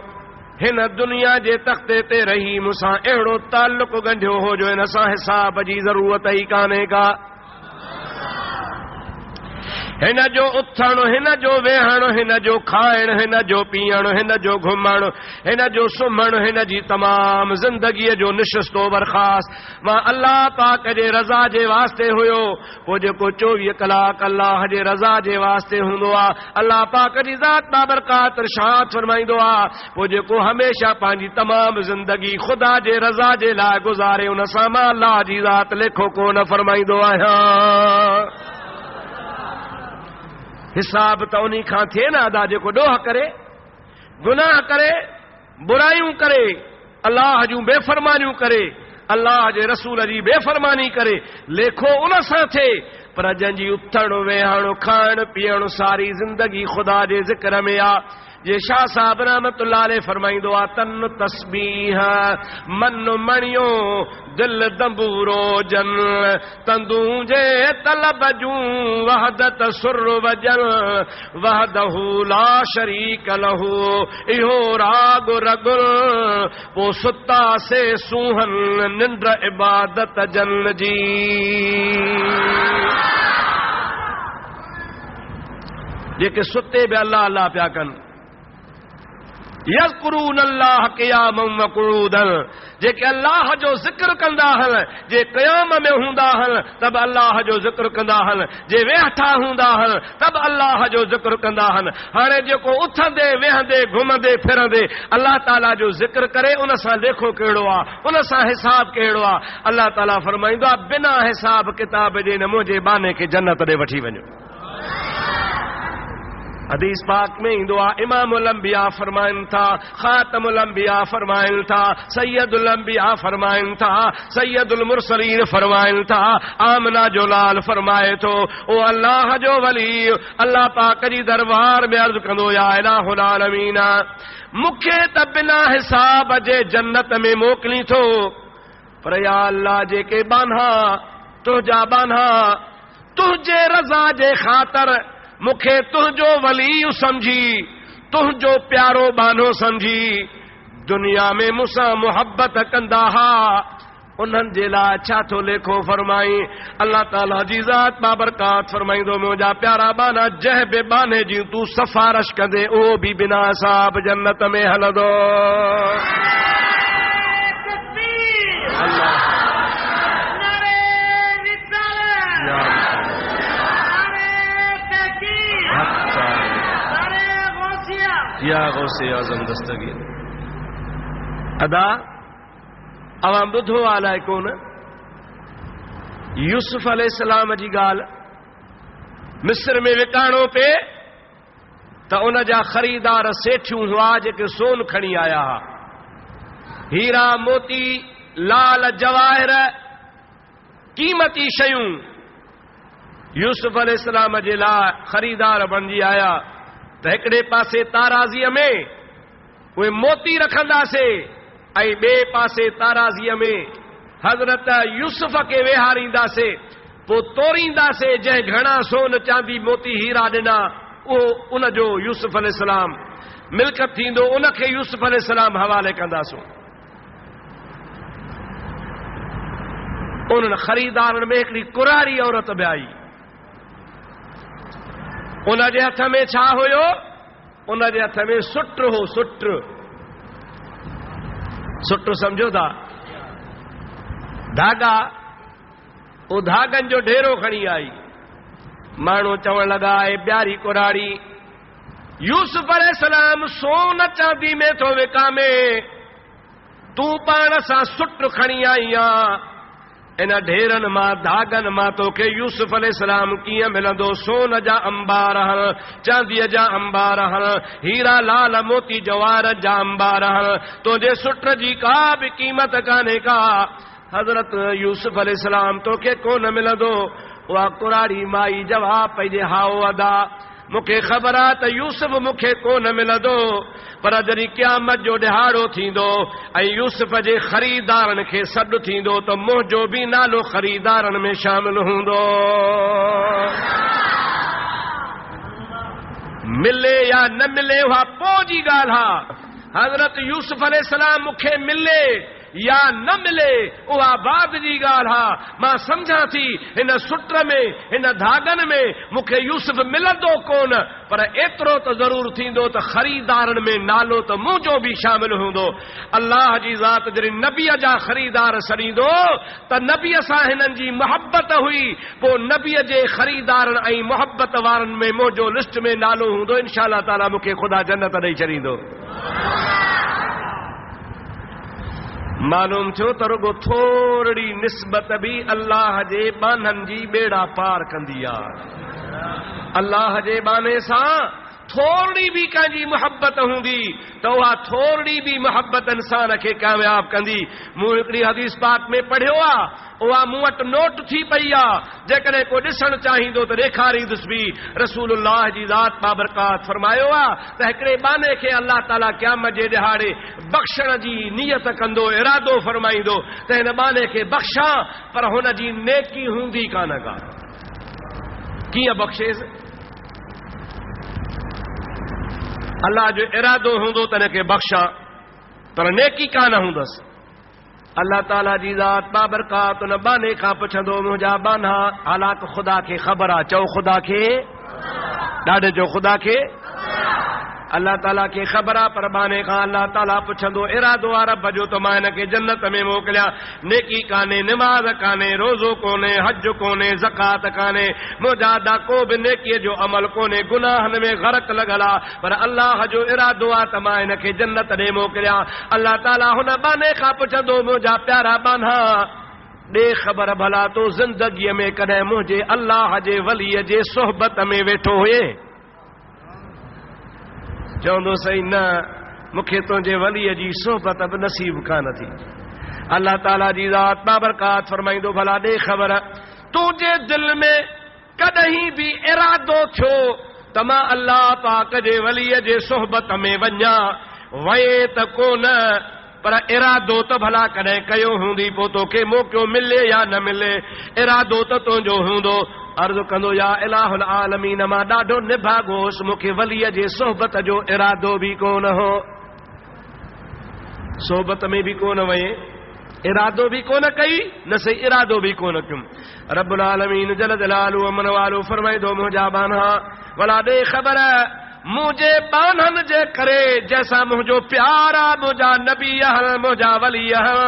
हिन दुनिया जे तख़्ते ते रही मूंसां अहिड़ो ताल्लुक़ ॻंढियो हो जो हिन सां हिसाब जी ज़रूरत ई कान्हे का। हिन जो उथण, हिन जो वेहण, हिन जो खाइण, हिन जो पीअण, हिन जो घुमण, हिन जो सुम्हण, हिन जी तमाम ज़िंदगीअ जो निशिस्तो बरख़ास्त मां अल्लाह पाक जे रज़ा जे वास्ते हुयो। पोइ जेको 24 कलाक अल्लाह जे रज़ा जे वास्ते हूंदो आहे, अल्लाह पाक जी ज़ात बाबरकात इरशाद फरमाईंदो आहे, पोइ जेको हमेशह पंहिंजी तमाम ज़िंदगी ख़ुदा जे रज़ा जे लाइ गुज़ारे उन सां मां अल्लाह जी ज़ात लेखो कोन फरमाईंदो आहियां। हिसाब त उन खां थिए न अदा जेको ॾोह करे, गुनाह करे, बुरायूं करे, अल्लाह जूं बेफ़रमानियूं करे, अल्लाह जे रसूल जी बेफ़रमानी करे, लेखो उन सां थिए। पर जंहिंजी उथण वेहण खाइण पीअण सारी ज़िंदगी ख़ुदा जे ज़िक्र में आहे। जे शाह साहब रहमतुल्लाह अलैह फरमाईंदो आहे तन तस्बीह मन मणियो दिल दंबूरो जन तंदूं जे तलब जूं वहदत सुर वजल वहदहू ला शरीक लहू इहो राग रगुल पो सुता से सूहन निंड इबादत जन जी। जेके सुते बि अल्लाह अल्लाह पिया कनि, यज़कुरून अल्लाह क़ियामन व क़ुऊदन, जेके अल्लाह जो ज़िक्र कंदा आहिनि, जे क़याम में हूंदा आहिनि तब अल्लाह जो ज़िक्र कंदा आहिनि, जे वेठा हूंदा आहिनि तब अल्लाह जो ज़िक्र कंदा आहिनि। हाणे जेको उथंदे वेहंदे घुमंदे फिरंदे अल्लाह ताला जो ज़िक्र करे उन सां लेखो कहिड़ो आहे, उन सां हिसाब कहिड़ो आहे। अल्लाह ताला फरमाईंदो आहे बिना हिसाब किताब जे न मुंहिंजे बाने खे जन्नत ॾे वठी वञो। हदीस पाक में इंदो आहे इमामुल अंबिया फरमाइनि था, खातमुल अंबिया फरमाइनि था, सैयदुल अंबिया फरमाइनि था, सैयदुल मुरसलीन फरमाइनि था, आमना जो लाल फरमाए थो ओ अल्लाह जो वली अल्लाह पाक जी दरबार में अर्ज़ कंदो या इलाहुल आलमीन मूंखे त बिना हिसाब जे जन्नत में मोकिली थो, पर या अल्लाह जेके बान्हा तुंहिंजा बान्हा तुंहिंजे रज़ा जे ख़ातिर मूंखे तुंहिंजो वली समझी, तुंहिंजो प्यारो बानो समझी दुनिया में मूंसां मुहब्बत कंदा हा, उन्हनि जे लाइ छा थो लेखो फरमाई। अल्लाह ताला जी ज़ात बाबरकात फरमाईंदो मुंहिंजा प्यारा बाना जंहिं बि बाने जी तूं सिफारिश कंदे उहो बि बिना हिसाब जन्नत में हलंदो। या गौसे आज़म दस्तगीर अदा अवां ॿुधो आहे कोन यूसुफ अलैहिस्सलाम जी ॻाल्हि मिस्र में विकाणो पे त उन जा ख़रीदार सेठियूं हुआ जेके सोन खणी आया हुआ, हीरा मोती लाल जवाहिर कीमती शयूं यूसुफ अलैहिस्सलाम जे लाइ ख़रीदार बणिजी आया। त हिकिड़े पासे ताराज़ीअ में उहे मोती रखंदासीं ऐं ॿिए पासे ताराज़ीअ में हज़रत यूसुफ खे वेहारींदासीं, पोइ तोड़ींदासीं जंहिं घणा सोन चांदी मोती हीरा ॾिना उहो उन जो यूसुफ अलैहिस्सलाम मिल्कत थींदो, उनखे यूसुफ अलैहिस्सलाम हवाले कंदासूं। उन्हनि ख़रीदारनि में हिकिड़ी कुरारी औरत बि आई, उनजे हथ में छा हुयो? उनजे हथ में सुट हो। सुट सम्झो था? धागा। वो धागन जो ढेरो खणी आई। माण्हू चवण लगा, ए प्यारी कुराड़ी, यूसुफ अलैहिस्सलाम सोन चांदी में थो विकामे, तू पाण सां सुट खणी आई आ। इन ढेरन मां धागन मां तोखे यूसुफ अलैहिस्सलाम कीअं मिलंदो? सोन जा अंबार हल, चांदीअ जा अंबार हल, हीरा लाल मोती जवाहर जा अंबार हल, तुंहिंजे सुट जी का बि क़ीमत कान्हे का। हज़रत यूसुफ अलैहिस्सलाम तोखे कोन मिलंदो। उहा कुराड़ी माई जवाब पई ॾे, हाओ अदा, मूंखे ख़बर आहे त यूसुफ मूंखे कोन मिलंदो, पर जॾहिं क़यामत जो ॾिहाड़ो थींदो ऐं यूसुफ जे ख़रीदारनि खे सॾु थींदो त मुंहिंजो बि नालो ख़रीदारनि में शामिल हूंदो। मिले या न मिले उहा पोइ जी ॻाल्हि आहे। हज़रत यूसुफ अलैहिस्सलाम मूंखे मिले या न मिले उहा बाद जी ॻाल्हि आहे। मां सम्झां थी हिन सुट में, हिन धागनि में मूंखे यूसुफ मिलंदो कोन, पर एतिरो त ज़रूर थींदो त ख़रीदारनि में नालो त मुंहिंजो बि शामिल हूंदो। अल्लाह जी ज़ात जॾहिं नबीअ जा ख़रीदार सड़ींदो त नबीअ सां हिननि जी मुहबत हुई, पोइ नबीअ जे ख़रीदारनि ऐं मुहबत वारनि में मुंहिंजो लिस्ट में नालो हूंदो। इंशा अल्लाह ताला मूंखे ख़ुदा जन्नत ॾेई छॾींदो। मालूम थियो त रुगो थोरी निस्बत बि अल्लाह जे बाननि जी बेड़ा पार कंदी आहे। अल्लाह जे बाने सां थोरी बि कंहिंजी मुहबत हूंदी त उहा थोरी बि मुहबत इंसान खे कामयाब कंदी। मूं हिकिड़ी हदीस पाक में पढ़ियो आहे, उहा मूं वटि नोट थी पई आहे। जेकॾहिं को ॾिसणु चाहींदो त ॾेखारींदुसि बि। रसूलुल्लाह जी ज़ात बाबरकात फरमायो आहे त हिकिड़े बाने खे अल्लाह ताला क़यामत जे ॾिहाड़े बख़्शण जी नियत कंदो, इरादो फरमाईंदो त हिन बाने खे बख़्शां, पर हुन जी नेकी हूंदी कान का। कीअं बख़्शेसि? अल्लाह जो इरादो हूंदो त हिनखे बख़्शां, पर नेकी कान हूंदसि। अल्लाह ताला जी ज़ात बाबरकात उन बाने खां पुछंदो, मुंहिंजा बाना हालात ख़ुदा खे ख़बर आहे? चओ ख़ुदा खे, ॾाढे जो ख़ुदा खे। अल्लाह ताला खे ख़बर आहे, पर बाने खां अल्लाह ताला पुछंदो, इरादो आहे रब जो त मां हिनखे जन्नत में मोकिलियां। नेकी कान्हे, निमाज़ कान्हे, रोज़ो कोन्हे, हज कोन्हे, ज़कात कान्हे, मुंहिंजा दा को बि नेकीअ जो अमल कोन्हे, गुनाहनि में ग़रक़ लॻल आहे, पर अल्लाह जो इरादो आहे त मां हिनखे जन्नत ॾे मोकिलियां। अल्लाह ताला हुन बाने खां पुछंदो, मुंहिंजा प्यारा बाना ॾे ख़बर भला तो ज़िंदगीअ में कॾहिं मुंहिंजे अल्लाह जे वलीअ जे सोहबत में वेठो हुए? चवंदो, सही न, मूंखे तुंहिंजे वलीअ जी सोहबत बि नसीब कान थी। अल्लाह ताला जी ज़ात बाबरकात फरमाईंदो, भला ॾे ख़बर, तुंहिंजे दिलि में कॾहिं बि इरादो थियो त मां अल्लाह पाक जे वलीअ जे सोहबत में वञा? वए त कोन, पर इरादो त भला कॾहिं कयो हूंदी, पोइ तोखे मौक़ो मिले या न मिले, इरादो त तुंहिंजो हूंदो। अर्ज़ु कंदो, या इलाहुल आलमीन, मां ॾाढो निभागोसि, मूंखे वलीअ जे सोहबत जो इरादो बि कोन हो। सोहबत में बि कोन वए, इरादो बि कोन कई, न सही इरादो बि कोन कयुमि। रब्बुल आलमीन जल जलालहु अमन वालो फरमाईंदो, मुंहिंजा बाना भला ॾे ख़बर, मुंहिंजे बाननि जे करे जंहिंसां मुंहिंजो प्यार आहे, मुंहिंजा नबी हल, मुंहिंजा वली हल,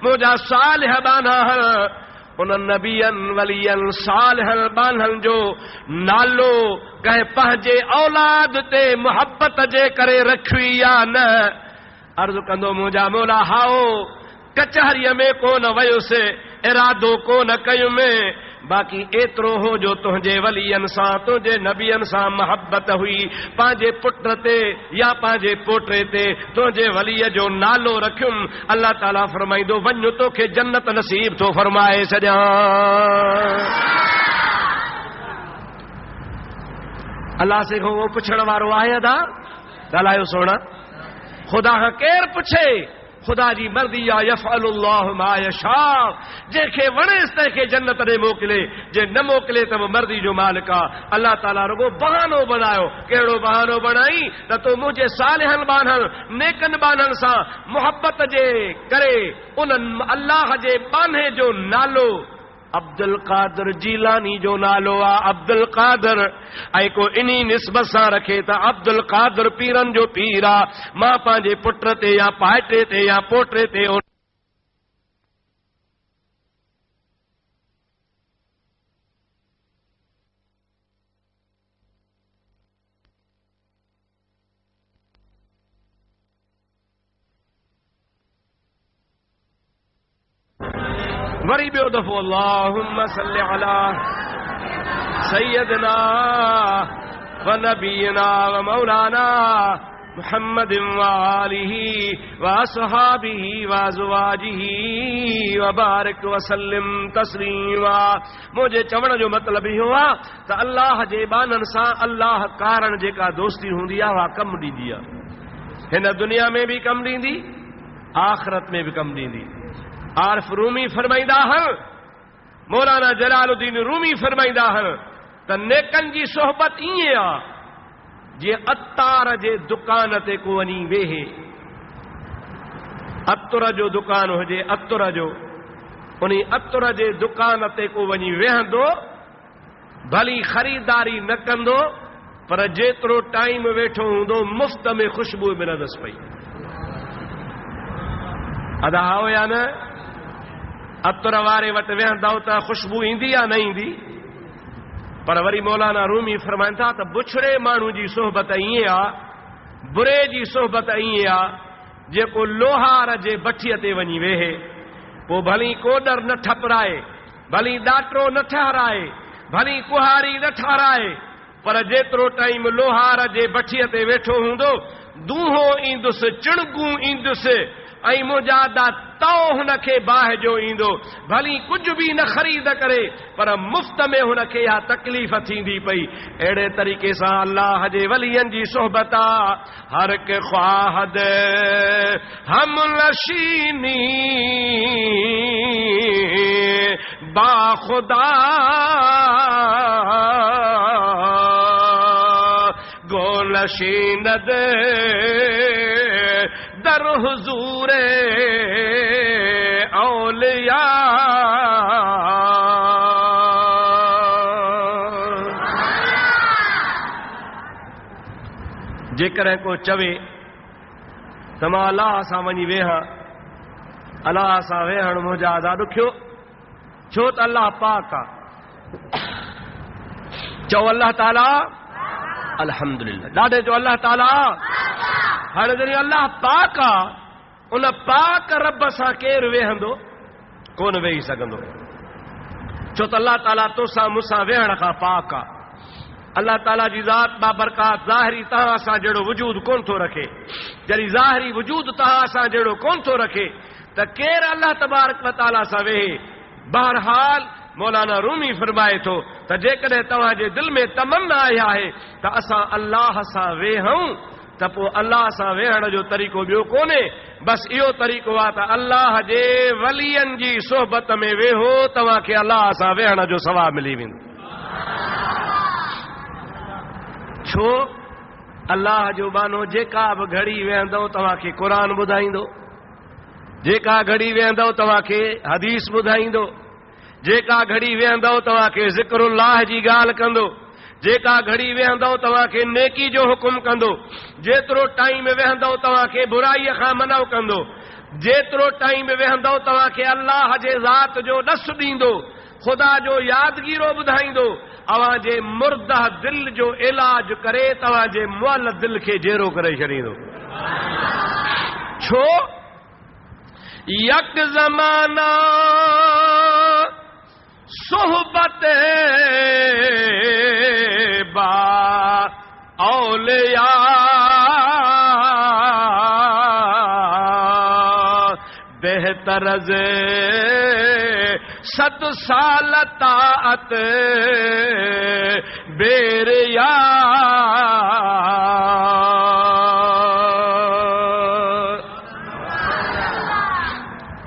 मुंहिंजा सालिह बाना हल, उन नबियनि वलियनि सालिहनि बाननि जो नालो कंहिं पंहिंजे औलाद ते मुहबत जे करे रखी या न? अर्ज़ु कंदो, मुंहिंजा मौला हाओ, कचहरीअ में कोन वयुसि, इरादो कोन कयुमि, बाक़ी एतिरो हो जो तुंहिंजे वलियनि सां, तुंहिंजे नबियनि सां मुहबत हुई। पंहिंजे पुट ते या पंहिंजे पोटे ते तुंहिंजे वलीअ जो नालो रखियुमि। अल्लाह ताला फरमाईंदो, वञ तोखे जन्नत नसीब थो फरमाए छॾियां। अल्लाह से वो पुछण वारो आहे अदा? ॻाल्हायो सोना। ख़ुदा खां केरु पुछे? ख़ुदा जी मर्ज़ी आहे, यफ़अलुल्लाहु मा यशा, जंहिंखे वणेसि तंहिंखे जन्नत ॾे मोकिले, जे न मोकिले त मर्ज़ी जो मालिक आहे। अल्लाह ताला रुगो बहानो बनायो। कहिड़ो बहानो बनाई? त तूं मुंहिंजे सालिहनि बाननि, नेकनि बाननि सां मुहबत जे करे उन अल्लाह जे बाने जो नालो अब्दुल कादिर जीलानी जो नालो आ अब्दुल कादिर ऐं को इन्ही निस्बत सां रखे त अब्दुल कादिर पीरन जो पीर आ। मां पंहिंजे पुट ते या पाइटे ते या पोटे ते वरी ॿियो दफ़ो अल्लाहुम्मा सल्लि अला सय्यदना व नबीना व मौलाना मुहम्मदिन व आलिही व असहाबिही व अज़वाजिही व बारिक व सल्लिम तस्लीमा। मुंहिंजे चवण जो मतिलबु इहो आहे त अल्लाह जे बाननि सां अल्लाह कारण जेका दोस्ती हूंदी आहे उहा कमु ॾींदी आहे। हिन दुनिया में भी कमु ॾींदी, आख़िरत में भी कमु ॾींदी। आरिफ रूमी फरमाईंदा आहिनि, मौलाना जलालुद्दीन रूमी फरमाईंदा आहिनि त नेकनि जी सोहबत ईअं आहे जीअं अतार जे दुकान ते को वञी वेहे। अतुर जो दुकान हुजे, अतुर जो, उन अतुर जे दुकान ते को वञी वेहंदो, भली ख़रीदारी न कंदो, पर जेतिरो टाइम वेठो हूंदो मुफ़्त में ख़ुशबू मिलंदसि पई। अदा हो या न? अतुर वारे वटि वेहंदव त ख़ुशबू ईंदी या न ईंदी? पर वरी मौलाना रूमी फरमाइनि था त बुछड़े माण्हू जी सोहबत ईअं आहे, बुरे जी सोहबत ईअं आहे जेको लोहार जे भठीअ ते वञी वेहे, पोइ भली कोडर न ठपराए, भली ॾाटरो न ठहराए, भली कुहारी न ठाराए, पर जेतिरो टाइम लोहार जे भठीअ ते वेठो हूंदो दूहो ईंदुसि, चिणगूं ईंदुसि ऐं मुजादा तओ हुनखे बाहि जो ईंदो। भली कुझु बि न ख़रीद करे पर मुफ़्त में हुनखे इहा तकलीफ़ थींदी पई। अहिड़े तरीक़े सां अल्लाह जे वलियनि जी सोहबत आहे। हर के ख्वाहद हम नशीनी बाखुदा गो नशीनद दर हुजूर औलिया। जेकर को चवे त मां अलाह सां वञी वेहां, अलाह सां वेहण मुंहिंजा आज़ाद ॾुखियो, छो त अलाह पाक आहे। चओ अलाह ताला अल्हम्दुलिल्लाह, ॾाढे जो अलाह ताला। हाणे जॾहिं अलाह पाक आहे, उन पाक रब सां केरु वेहंदो? कोन वेही सघंदो, छो त अलाह ताला तोसां मूंसां वेहण खां पाक आहे। अल्लाह ताला जी ज़ात बाबरकात ज़ाहिरी तव्हां सां जहिड़ो वजूद कोन थो रखे। जॾहिं ज़ाहिरी वजूद तव्हां सां जहिड़ो कोन थो रखे त केरु अल्लाह तबारक व ताला सां वेहे? बहरहाल मौलाना रूमी फरमाए थो त जेकॾहिं तव्हांजे दिलि में तमन्ना आहे त असां अल्लाह सां वेहूं, त पोइ अल्लाह सां वेहण जो तरीक़ो ॿियो कोन्हे, बसि इहो तरीक़ो आहे त अल्लाह जे वलियनि जी सोहबत में वेहो, तव्हांखे अल्लाह सां वेहण जो सवाबु मिली वेंदो। छो? अल्लाह जो बानो जेका बि घड़ी वेहंदव तव्हांखे क़ुरान ॿुधाईंदो, जेका घड़ी वेहंदव तव्हांखे हदीस ॿुधाईंदो, जेका घड़ी वेहंदव तव्हांखे ज़िक्रुल्लाह जी ॻाल्हि कंदो, जेका घड़ी वेहंदव तव्हांखे नेकी जो हुकुम कंदो, जेतिरो टाइम वेहंदव तव्हांखे बुराईअ खां मनो कंदो, जेतिरो टाइम वेहंदव तव्हांखे अल्लाह जे ज़ात जो ॾस ॾींदो, ख़ुदा जो यादगीरो ॿुधाईंदो, अव्हांजे मुर्दा दिल जो इलाज करे तव्हांजे मुअल दिल खे जहिड़ो करे छॾींदो। छो? यक ज़माना सोहबत बा औलिया बेहतर से 7 साल ताअत बेरिया।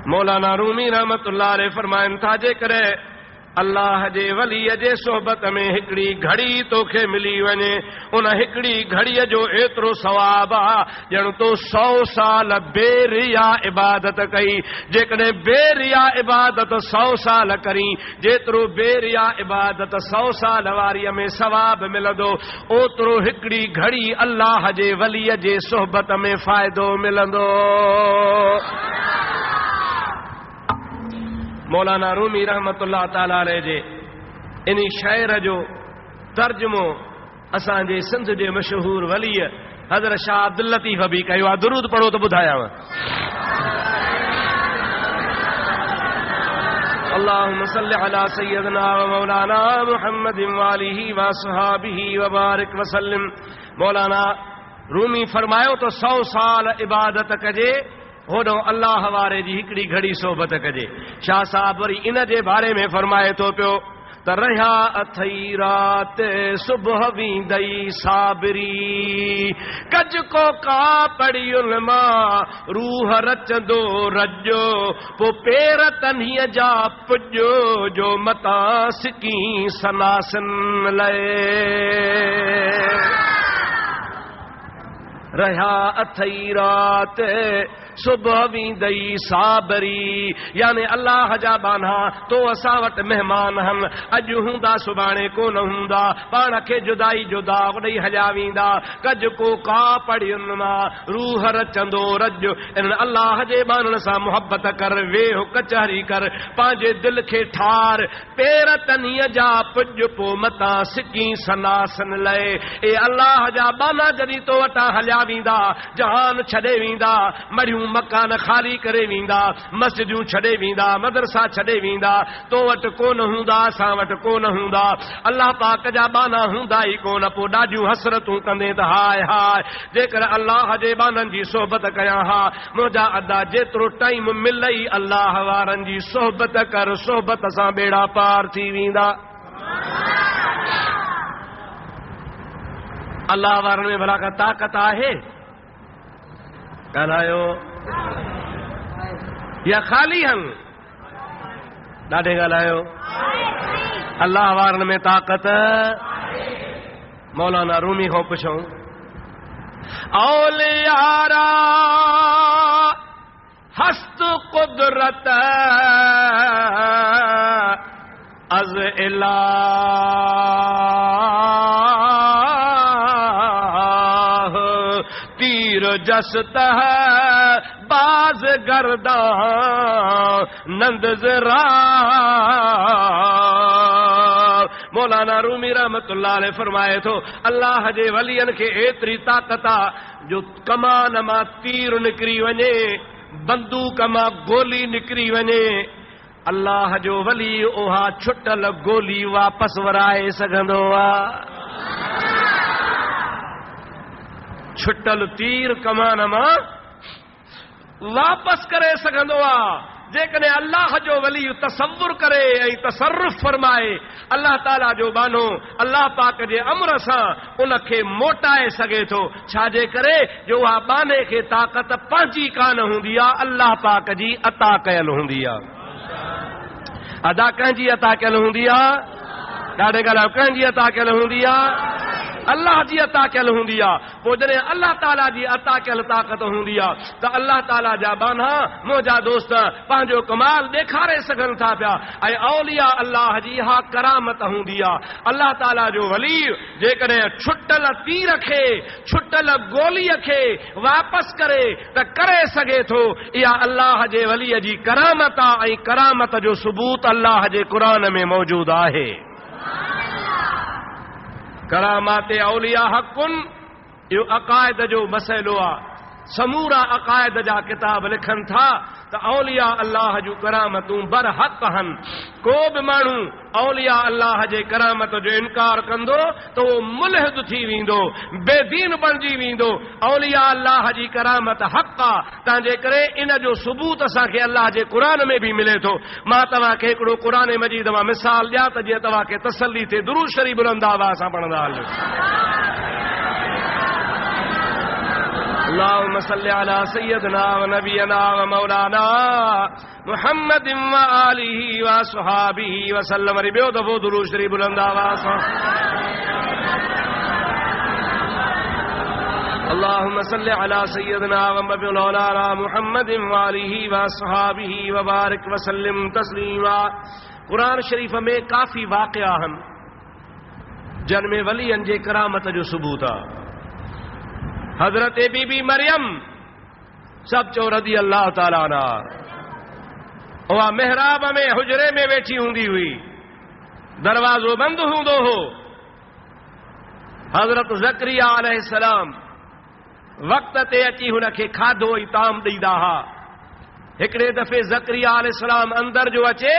मौलाना रूमी रहमतुल्लाह अलैह फरमाइनि था जेकॾहिं अल्लाह जे वलीअ जे सोहबत में हिकिड़ी घड़ी तोखे मिली वञे, उन हिकिड़ी घड़ीअ जो एतिरो सवाब आहे ॼण तो 100 साल बेरिया इबादत कई। जेकॾहिं बेरिया इबादत 100 साल करी, जेतिरो बेरिया इबादत 100 साल वारीअ में सवाब मिलंदो, ओतिरो हिकिड़ी घड़ी अल्लाह जे वलीअ जे सोहबत में फ़ाइदो मिलंदो। मौलाना रूमी रहमतुल्लाह ताला अलैह जे इन शाइर जो तर्जुमो असांजे सिंध जे मशहूर वलीअ हज़रत शाह अब्दुल लतीफ़ बि कयो आहे। दुरूद पढ़ो त ॿुधायांव। अल्लाहुम्मा सल्लि अला सय्यदना व मौलाना मुहम्मदिन व आलिहि व असहाबिहि व बारिक व सल्लिम। मौलाना रूमी फरमायो तो 100 साल इबादत कजे, होॾो अल्लाह वारे जी हिकिड़ी घड़ी सोबत कजे। शाह साहब वरी इन जे बारे में फरमाए थो पियो त रहिया अथई रात सुबुह वींदई साबरी, कज को का पढ़ियुनि मां रूह रचंदो रजो, पो पेर तन्हीअ जा पुॼो जो मतां सिकी सनासन लए। रहिया अथई रात सुबुह वींदई साबरी, यानी अल्लाह जा बाना तो असां वटि महिमान हन, अॼु हूंदा सुभाणे कोन हूंदा, पाण खे जुदाई जुदा ॾेई हलिया वेंदा। कज को का पढ़ियुनि मां रूह रचंदो रज, इन अल्लाह जे बाननि सां मुहबत कर, वेहो कचहरी कर, पंहिंजे दिलि खे ठार, पेर तनीअ जा पुॼ पो मतां सिकी सनासन लए। ए अल्लाह जा बाना जॾहिं तो वटां हलिया वेंदा, जहान छॾे वेंदा, मरियूं मकान खाली करे वेंदा, मस्जिदूं छॾे वेंदा, मदरसा छॾे वेंदा, तो वटि कोन हूंदा, असां वटि कोन हूंदा, अल्लाह पाक जा बाना हूंदा ई कोन, पोइ ॾाढियूं हसरतूं कंदे त हाय हाय जेकर अल्लाह जे बाननि जी सोहबत कयां हा। मुंहिंजा अदा जेतिरो टाइम मिलई अल्लाह वारनि जी सोहबत कर, सोहबत सां बेड़ा पार थी वेंदा। अल्लाह वारनि में भला का ताक़त आहे? ॻाल्हायो या ख़ाली हन? ॾाढे ॻाल्हायो। अल्लाह वारनि में ताक़त। मौलाना रूमी खां पुछूं, औलियारा हस्त कुदरत अज इलाह, तीर जस्त है बाज गर्दा नंद जरा। मौलाना रूमी रहमतुल्लाह अलैह फरमाए थो अल्लाह जे वलियन खे एतिरी ताक़त आहे जो कमान मां तीर निकिरी वञे, बंदूक मां गोली निकिरी वञे, अल्लाह जो वली उहा छुटल गोली वापसि वराए सघंदो आहे। छुटल तीर कमान मां वापसि करे सघंदो आहे। जेकॾहिं अल्लाह जो वली तसव्वुर करे ऐं तसर्रुफ़ फरमाए, अल्लाह ताला जो बानो अल्लाह पाक जे अमर सां उनखे मोटाए सघे थो। छाजे करे जो उहा बाने खे ताक़त पंहिंजी कान हूंदी आहे, अल्लाह पाक जी अता कयल हूंदी आहे। अदा कंहिंजी अता कयल हूंदी आहे? ॾाढे ॻाल्हायो, कंहिंजी अता कयल हूंदी आहे? अल्लाह जी अता कयल हूंदी आहे। पोइ जॾहिं अल्लाह ताला जी अता कयल ताक़त हूंदी आहे त अल्लाह ताला जा बाना मुंहिंजा दोस्त पंहिंजो कमाल ॾेखारे सघनि था पिया। ऐं औलिया अल्लाह जी हा करामत हूंदी आहे। अल्लाह ताला जो वली जेकॾहिं छुटल तीर खे, छुटल गोलीअ खे वापसि करे त करे सघे थो, इहा अल्लाह जे वलीअ जी करामत आहे। ऐं करामत जो सबूत अल्लाह जे क़ुरान में मौजूदु आहे। करामात औलिया हक़ुन, इहो अक़ाइद जो मसइलो आहे। समूरा अक़ाइद जा किताब लिखनि था त औलिया अल्लाह जूं करामतूं बरहक़ आहिनि। को बि माण्हू औलिया अल्लाह जे करामत जो इनकार कंदो त उहो मुल्हिद थी वेंदो, बेदीन बणिजी वेंदो। औलिया अल्लाह जी करामत हक़ आहे। तंहिंजे करे इन जो सबूत असांखे अल्लाह जे क़ुरान में बि मिले थो। मां तव्हांखे हिकिड़ो क़ुरान मजीद मां मिसाल ॾियां त जीअं तव्हांखे तसल्ली थिए। दुरूद शरीफ़ बुलंद आवाज़ सां पढ़ंदा हलो। अल्लाहुम्मा सल्लि अला सय्यदना व नबियना व मौलाना मुहम्मदिन व आलिहि व असहाबिहि व सल्लम। ॿियो दफ़ो दुरूद शरीफ बुलंद आवाज़ सां। अल्लाहुम्मा सल्लि अला सय्यदना व मौलाना मुहम्मदिन व आलिहि व असहाबिहि व बारिक व सल्लिम तस्लीमा। कुरान शरीफ में काफ़ी वाक़िआ आहिनि जिन में वलियनि जे करामत जो सबूत आहे। हज़रत बीबी मरियम सब चो रज़ी अल्लाह ताला अन्हा, उहा मेहराब में हुजरे में वेठी हूंदी हुई, दरवाज़ो बंद हूंदो हो। हज़रत ज़करिया अलैहिस्सलाम वक़्त ते अची हुनखे खाधो ऐं ताम ॾींदा हुआ। हिकिड़े दफ़े ज़करिया अलैहिस्सलाम अंदर जो अचे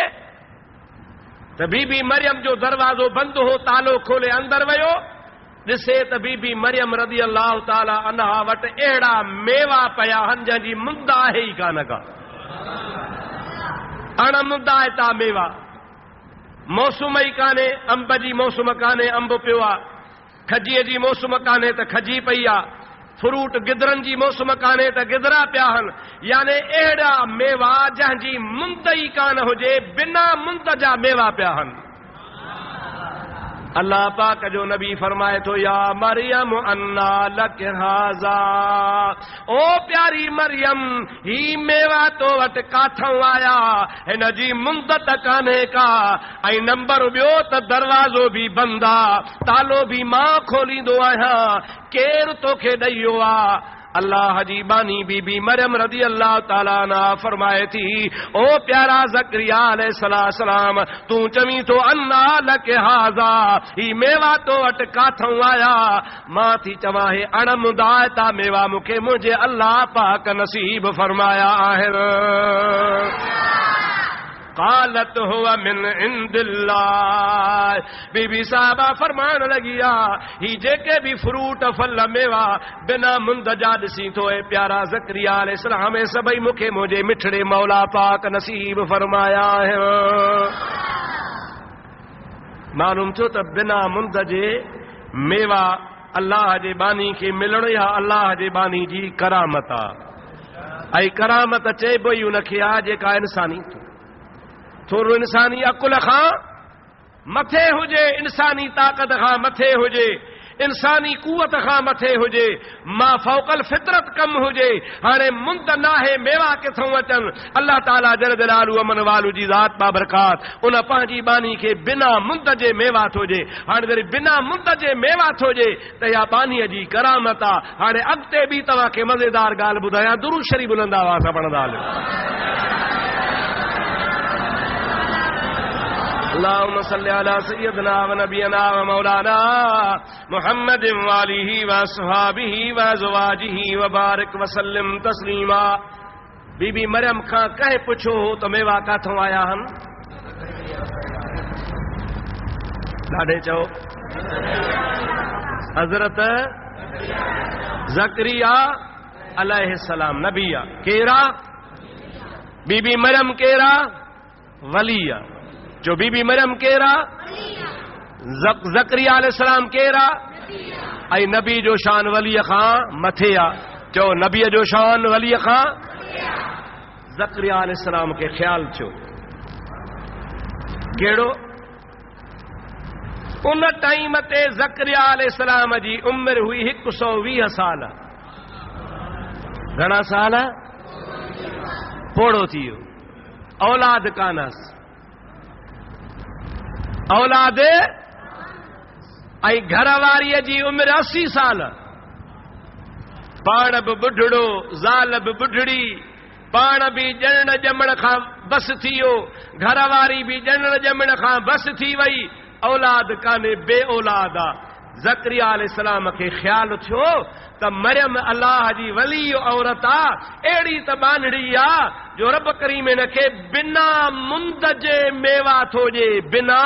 त बीबी मरियम जो दरवाज़ो बंद हो, तालो खोले अंदर वियो, ॾिसे त बीबी मरियम रज़ी अल्लाह ताला अन्हा वटि अहिड़ा मेवा पिया आहिनि जंहिंजी मुंद आहे ई कान का। अण मुंदाइता मेवा, मौसम ई कान्हे, अंब जी मौसम कान्हे, अंब पियो आहे। खजीअ जी मौसम कान्हे त खजी पई आहे। फ्रूट गिदरनि जी मौसम कान्हे त गिदरा पिया आहिनि। यानी अहिड़ा मेवा जंहिंजी मुंद ई कान हुजे, बिना मुंद जा मेवा पिया आहिनि। अल्लाह पाक जो नबी फरमाए थो, या मरियम अन्ना लक हाज़ा, ओ प्यारी मरियम ही मेवा तो वटि काथों आया, हिन जी मुंद त कान्हे का। ऐं नंबर ॿियो त दरवाज़ो बि बंदि आहे, तालो बि मां खोलींदो आहियां, केरु तोखे ॾई वियो आहे? अल्लाह जी बानी बीबी मरियम रज़ी अल्लाह ताला अन्हा फरमाए थी, ओ प्यारा ज़करिया अलैहिस्सलाम, तू चवी तो अन्ना लक हाज़ा, ही मेवा तो वटि काथों आया? मां थी चवां हे अणमुदाइता मेवा मूंखे मुंहिंजे अल्लाह पाक नसीब फरमाया आहिनि। क़ालत हुवा मिन इंदिल्लाह, बीबी साहबा फरमान लगी आ, ही जेके भी फ्रूट फल मेवा बिना मुंद जा ॾिसी तो ए प्यारा ज़करिया अलैहिस्सलाम सभई मूंखे मुंहिंजे मिठड़े मौला पाक नसीब फरमाया है। मालूम थियो त बिना मुंद जे मेवा अल्लाह जे बानी खे मिलण या अल्लाह जे बानी जी करामत आहे। ऐं करामत चइबो ई उनखे आहे जेका इंसानी थोरो इंसानी अकुल खां मथे हुजे, इंसानी ताक़त खां मथे हुजे, इंसानी कुवत खां मथे हुजे, मां फ़ौक़ल फितरत कम हुजे। हाणे मुंद नाहे, मेवा किथों अचनि? अल्लाह ताला जल जलालहू अमन वालू जी ज़ात बाबरकात उन पंहिंजी बानी खे बिना मुंद जे मेवा थोजे। हाणे वरी बिना मुंद जे मेवा थोजे त इहा बानीअ जी करामत आहे। हाणे अॻिते बि तव्हांखे मज़ेदार ॻाल्हि ॿुधायां, दुरूद शरीफ़ बुलंद आवाज़ सां पढ़ंदा हलियो। अल्लाहुम्मा सल्लि अला सय्यदना व नबियना व मौलाना मुहम्मदिन व आलिहि व असहाबिहि व अज़वाजिहि व बारिक व सल्लिम तस्लीमा। बीबी मरियम खां कंहिं पुछो हो त मेवा काथों आया आहिनि? ॾाढे चओ, हज़रत ज़करिया अलैहिस्सलाम नबी आहे। केरा? बीबी मरियम केरा? वली आहे। जो बीबी मरियम केरा? ज़करिया अलैहिस्सलाम केरा? ऐं नबी जो शान वली खां मथे आहे। चओ, नबीअ जो शान वली खां। ज़करिया अलैहिस्सलाम खे ख्याल थियो, कहिड़ो? उन टाइम ते ज़करिया अलैहिस्सलाम जी उमिरि हुई 120 साल। घणा साल? पोड़ो थी वियो, औलाद कानसि। औलाद ऐं घरवारीअ जी उमिरि 80 साल। पाण बि बुढ़ड़ो, ज़ाल बि बुढ़ड़ी, पाण बि ॼणण ॼमण खां बस थी वियो, घरवारी बि ॼणण ॼमण खां बस थी वई, औलाद कान्हे, बे औलाद आहे। ज़करिया अलैहिस्सलाम खे ख्याल थियो त मरियम अल्लाह जी वली औरत आहे, अहिड़ी त बानड़ी आहे जो रब करीम हिनखे बिना मुंद जे मेवा थोजे। बिना,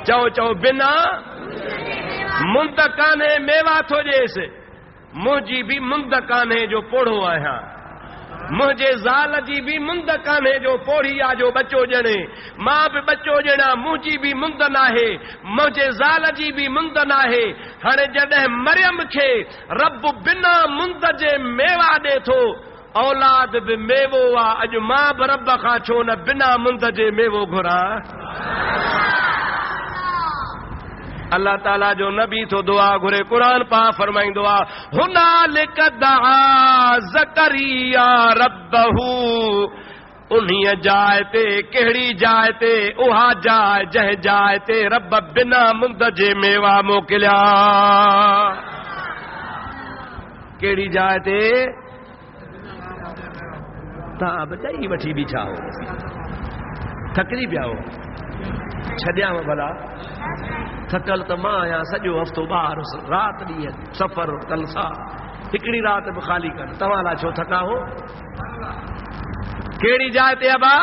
चओ चओ, बिना मुंद कान्हे मेवा थोजेसि। मुंहिंजी बि मुंद कान्हे जो पोड़ो आहियां। मुझे ज़ाल जी भी मुंद कान्हे जो पोड़ी आ जो बच्चो ॼणे मां भी बच्चो ॼणा मुंहिंजी भी मुंद नाहे मुझे ज़ाल जी भी मुंद नाहे हाणे जॾहिं मरियम खे रब बिना मुंद जे मेवा ॾे थो औलाद भी मेवो आ अॼु मां भी रब खां छो न बिना मुंद जे मेवो घुरां अल्लाह ताला जो नबी तो दुआ घुरे कुरान पा फरमाइंदो आ हुनालिक दआ ज़करिया रब्बहू उन्हीं जाए ते कहिड़ी जाए ते उहा जाए जंहिं जाए ते रब बिना मुंद जे मेवा मोकिलिया कहिड़ी जाए ते तव्हां बचाई वठी बीठा हो थकरी पिया हो छॾियांव भला थकल त मां आहियां सॼो हफ़्तो ॿाहिरि राति ॾींहं सफ़र तलसा हिकिड़ी राति बि ख़ाली कर तव्हां लाइ छो थका हो कहिड़ी जाइ ते अबा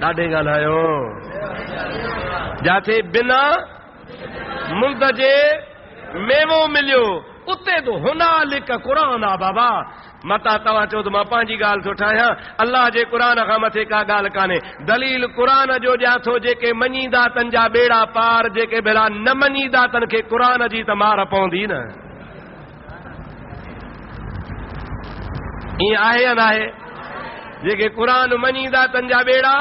ॾाढे ॻाल्हायो जाथे बिना मुंद जे मेवो मिलियो उते तो हुनालिक क़ुरान आ बाबा मता तव्हां चओ त मां पंहिंजी ॻाल्हि थो ठाहियां अल्लाह जे क़ुरान खां मथे का ॻाल्हि कान्हे दलील क़ुरान जो ॾियां थो जेके मञीदा तन जा बेड़ा पार जेके भला न मञीदा तन खे क़ुरान जी त मार पवंदी न ईअं आहे या न आहे जेके क़ुरान मञीदा तन जा बेड़ा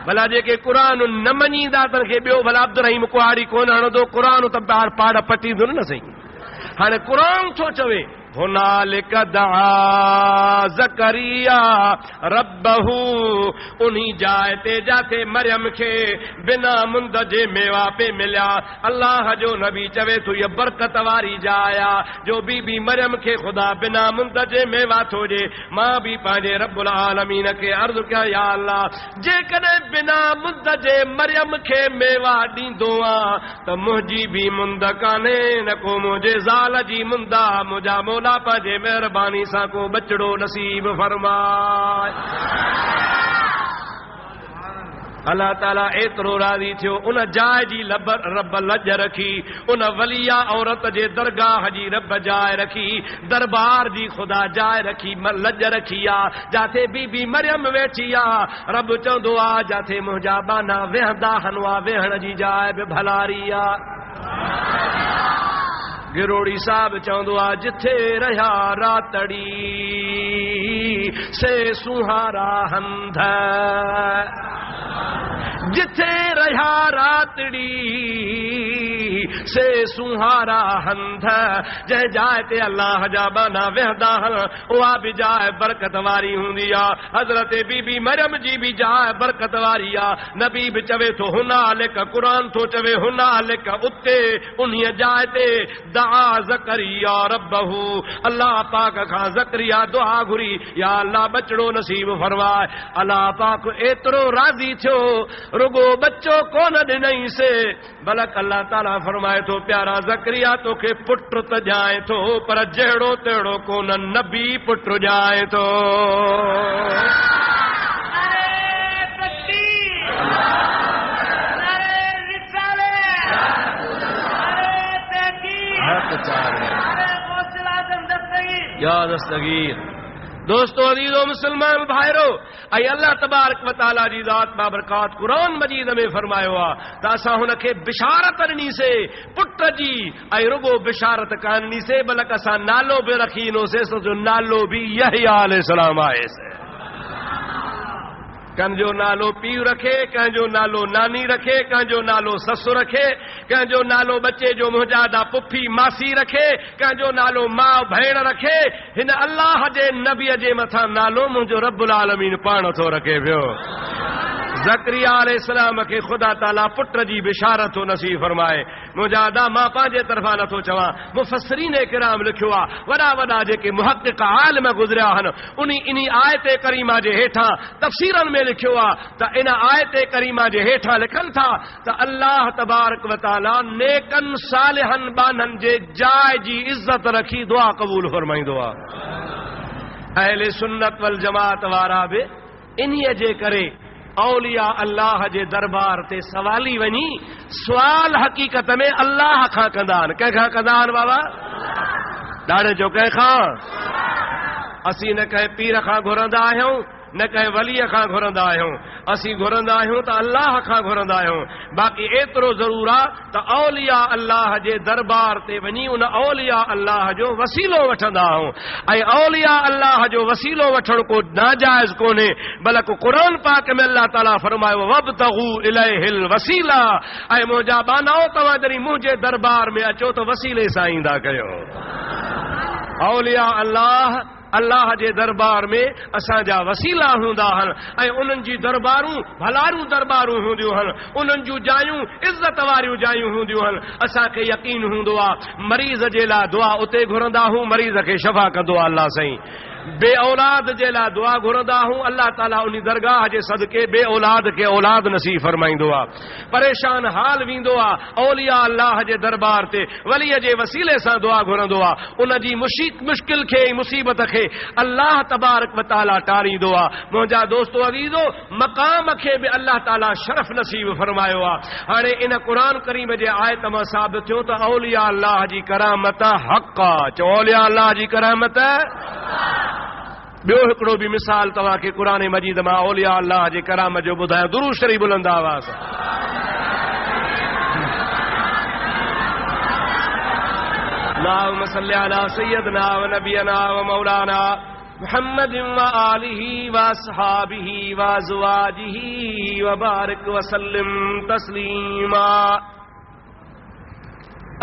भला जेके क़ुरान न मञीदा तन खे ॿियो भला अब्दुरहीम कुहाड़ी कोन हणंदो क़ुरान त ॿार पाड़ पटींदो न सही हाणे क़ुरान थो चवे हुनालिक दआ ज़करिया रब्बहू उन्हीं जाए ते जाते मरियम खे बिना मुंद जे मेवा पे मिलिया अल्लाह जो नबी चवे तो ये बरकत वारी जाया जो बीबी मरियम खे खुदा बिना मुंद जे मेवा थो ॾे मां भी पंहिंजे रब्बुल आलमीन खे अर्ज़ कयां या अल्लाह जेकॾहिं बिना मुंद जे मरियम खे मेवा ॾींदो आ त मुंहिंजी भी मुंद कान्हे न को मुंहिंजे ज़ाल जी मुंद आ मुंहिंजा जे मेहरबानी सां को बचड़ो नसीब फरमाए अल्लाह ताला एतिरो राज़ी थियो उन जाइ जी रब लज रखी उन वलिया औरत जे दरगाह जी रब जाइ रखी दरबार जी खुदा जाइ रखी लज रखी आ जाथे बीबी मरियम वेठी आ रब चवंदो आ जाथे मुंहिंजा बाना वेहंदा हनवा वेहण जी जाइ बि भलारी आ गिरोड़ी साहब चवंदो आ जिथे रहिया रातड़ी से सुहारा हंध जिथे रहिया रातड़ी से सुहारा हंध जंहिं जाइ ते अल्लाह जा बाना वेहंदा हन उहा बि जाइ बरकत वारी हूंदी आ हज़रत बीबी मरियम जी बि जाइ बरकत वारी आ नबी बि चवे थो हुनालिक क़ुरान थो चवे हुनालिक उते उन्हीअ जाइ ते दआ ज़करिया रब्बहू अल्लाह पाक खां ज़करिया दुआ घुरी या अल्लाह बचड़ो नसीब फरमाए अल्लाह पाक एतिरो राज़ी थियो रुगो बच्चो कोन ॾिनई से बल्कि अल्लाह ताला फरमाए थो प्यारा ज़करिया तोखे पुट त ॼाए थो पर जहिड़ो तहिड़ो कोन नबी पुट ॼाए थो या दस्तगीर दोस्तों अजीजो मुसलमान भाइरो ऐं अल्लाह तबारक व तआला जी ज़ात बाबरकात क़ुरान मजीद में फरमायो आहे त असां हुन खे बिशारत ॾिनीसीं पुट जी ऐं रुगो बिशारत कान ॾिनीसीं बल्कि असां नालो बि रखी ॾिनोसीं सो जो नालो बि यहया अलैहिस्सलाम आहे कंहिंजो नालो पीउ रखे कंहिंजो नालो नानी रखे कंहिंजो नालो ससु रखे कंहिंजो नालो बच्चे जो मुंहिंजा पुफी मासी रखे कंहिंजो नालो माउ भेण रखे हिन अल्लाह जे नबीअ जे मथां नालो मुंहिंजो रब्बुल आलमीन पाण थो रखे पियो ज़करिया अलैहिस्सलाम खे ख़ुदा ताला पुट जी बिशारत थो नसीब फरमाए मुंहिंजा अदा मां पंहिंजे तरफ़ां नथो चवां मुफ़स्सिरीन किराम लिखियो आहे वॾा वॾा जेके मुहक़िक़ आलिम गुज़रिया आहिनि इन आयत करीमा जे हेठां तफ़सीरनि में लिखियो आहे त इन आयत करीमा जे हेठां लिखनि था त अल्लाह तबारक व तआला नेकन सालिहन बाननि जे जाइ जी इज़त रखी दुआ क़बूल फरमाईंदो आहे अहले सुन्नत वल जमात वारा बि इन्हीअ जे करे औलिया अल्लाह जे दरबार ते सवाली वञी सवाल हक़ीक़त में अल्लाह खां कंदा आहिनि कंहिंखां कंदा आहिनि बाबा ॾाढे जो कंहिंखां असी न कंहिं पीर खां घुरंदा आहियूं न कंहिं वलीअ खां घुरंदा आहियूं, असीं घुरंदा आहियूं त अल्लाह खां घुरंदा आहियूं। बाक़ी एतिरो ज़रूर आहे त औलिया अल्लाह जे दरबार ते वञी उन औलिया अल्लाह जो वसीलो वठंदा आहियूं। ऐं औलिया अल्लाह जो वसीलो वठण को नाजाइज़ कोन्हे, बल्कि क़ुरान पाक में अल्लाह ताला फरमायो वब्तगू इलैहिल वसीला, ऐं मुंहिंजा बानाओ तव्हां जॾहिं मुंहिंजे दरबार में अचो त वसीले सां ईंदा कयो। औलिया अल्लाह जे दरबार में असांजा वसीला हूंदा आहिनि ऐं उन्हनि जी दरबारूं भलारूं दरबारूं हूंदियूं आहिनि, उन्हनि जूं जायूं इज़त वारियूं जायूं हूंदियूं आहिनि। असांखे यकीन हूंदो आहे मरीज़ जे लाइ दुआ उते घुरंदा हूं, मरीज़ खे शफ़ा कंदो आहे अल्लाह साईं। बे औलाद जे लाइ दुआ घुरंदा हूं, अल्लाह ताला उन दरगाह जे सदके बे औलाद खे औलाद नसीब फरमाईंदो आहे। परेशान हाल वेंदो आहे औलिया अल्लाह जे दरबार ते वलीअ जे वसीले सां दुआ घुरंदो आहे, उन जी मुश्किल खे मुसीबत खे अल्लाह तबारक व तआला टारींदो आहे। मुंहिंजा दोस्तो अज़ीज़ो, मक़ाम खे बि अल्लाह ताला शरफ नसीब फरमायो आहे। हाणे इन क़ुरान करीम जे आयत मां साबित थियो त औलिया अल्लाह जी करामत हक़ आहे। चओ औलिया अल्लाह जी करामत। ॿियो हिकिड़ो बि मिसाल तव्हांखे क़ुरान मजीद मां औलिया अल्लाह जे करामत जो ॿुधायो। दुरूद शरीफ बुलंद आवाज़। अल्लाहुम्मा सल्लि अला सय्यदना व नबियना व मौलाना मुहम्मद व आलिहि व असहाबिहि व अज़वाजिहि व बारिक व सल्लिम तस्लीमा।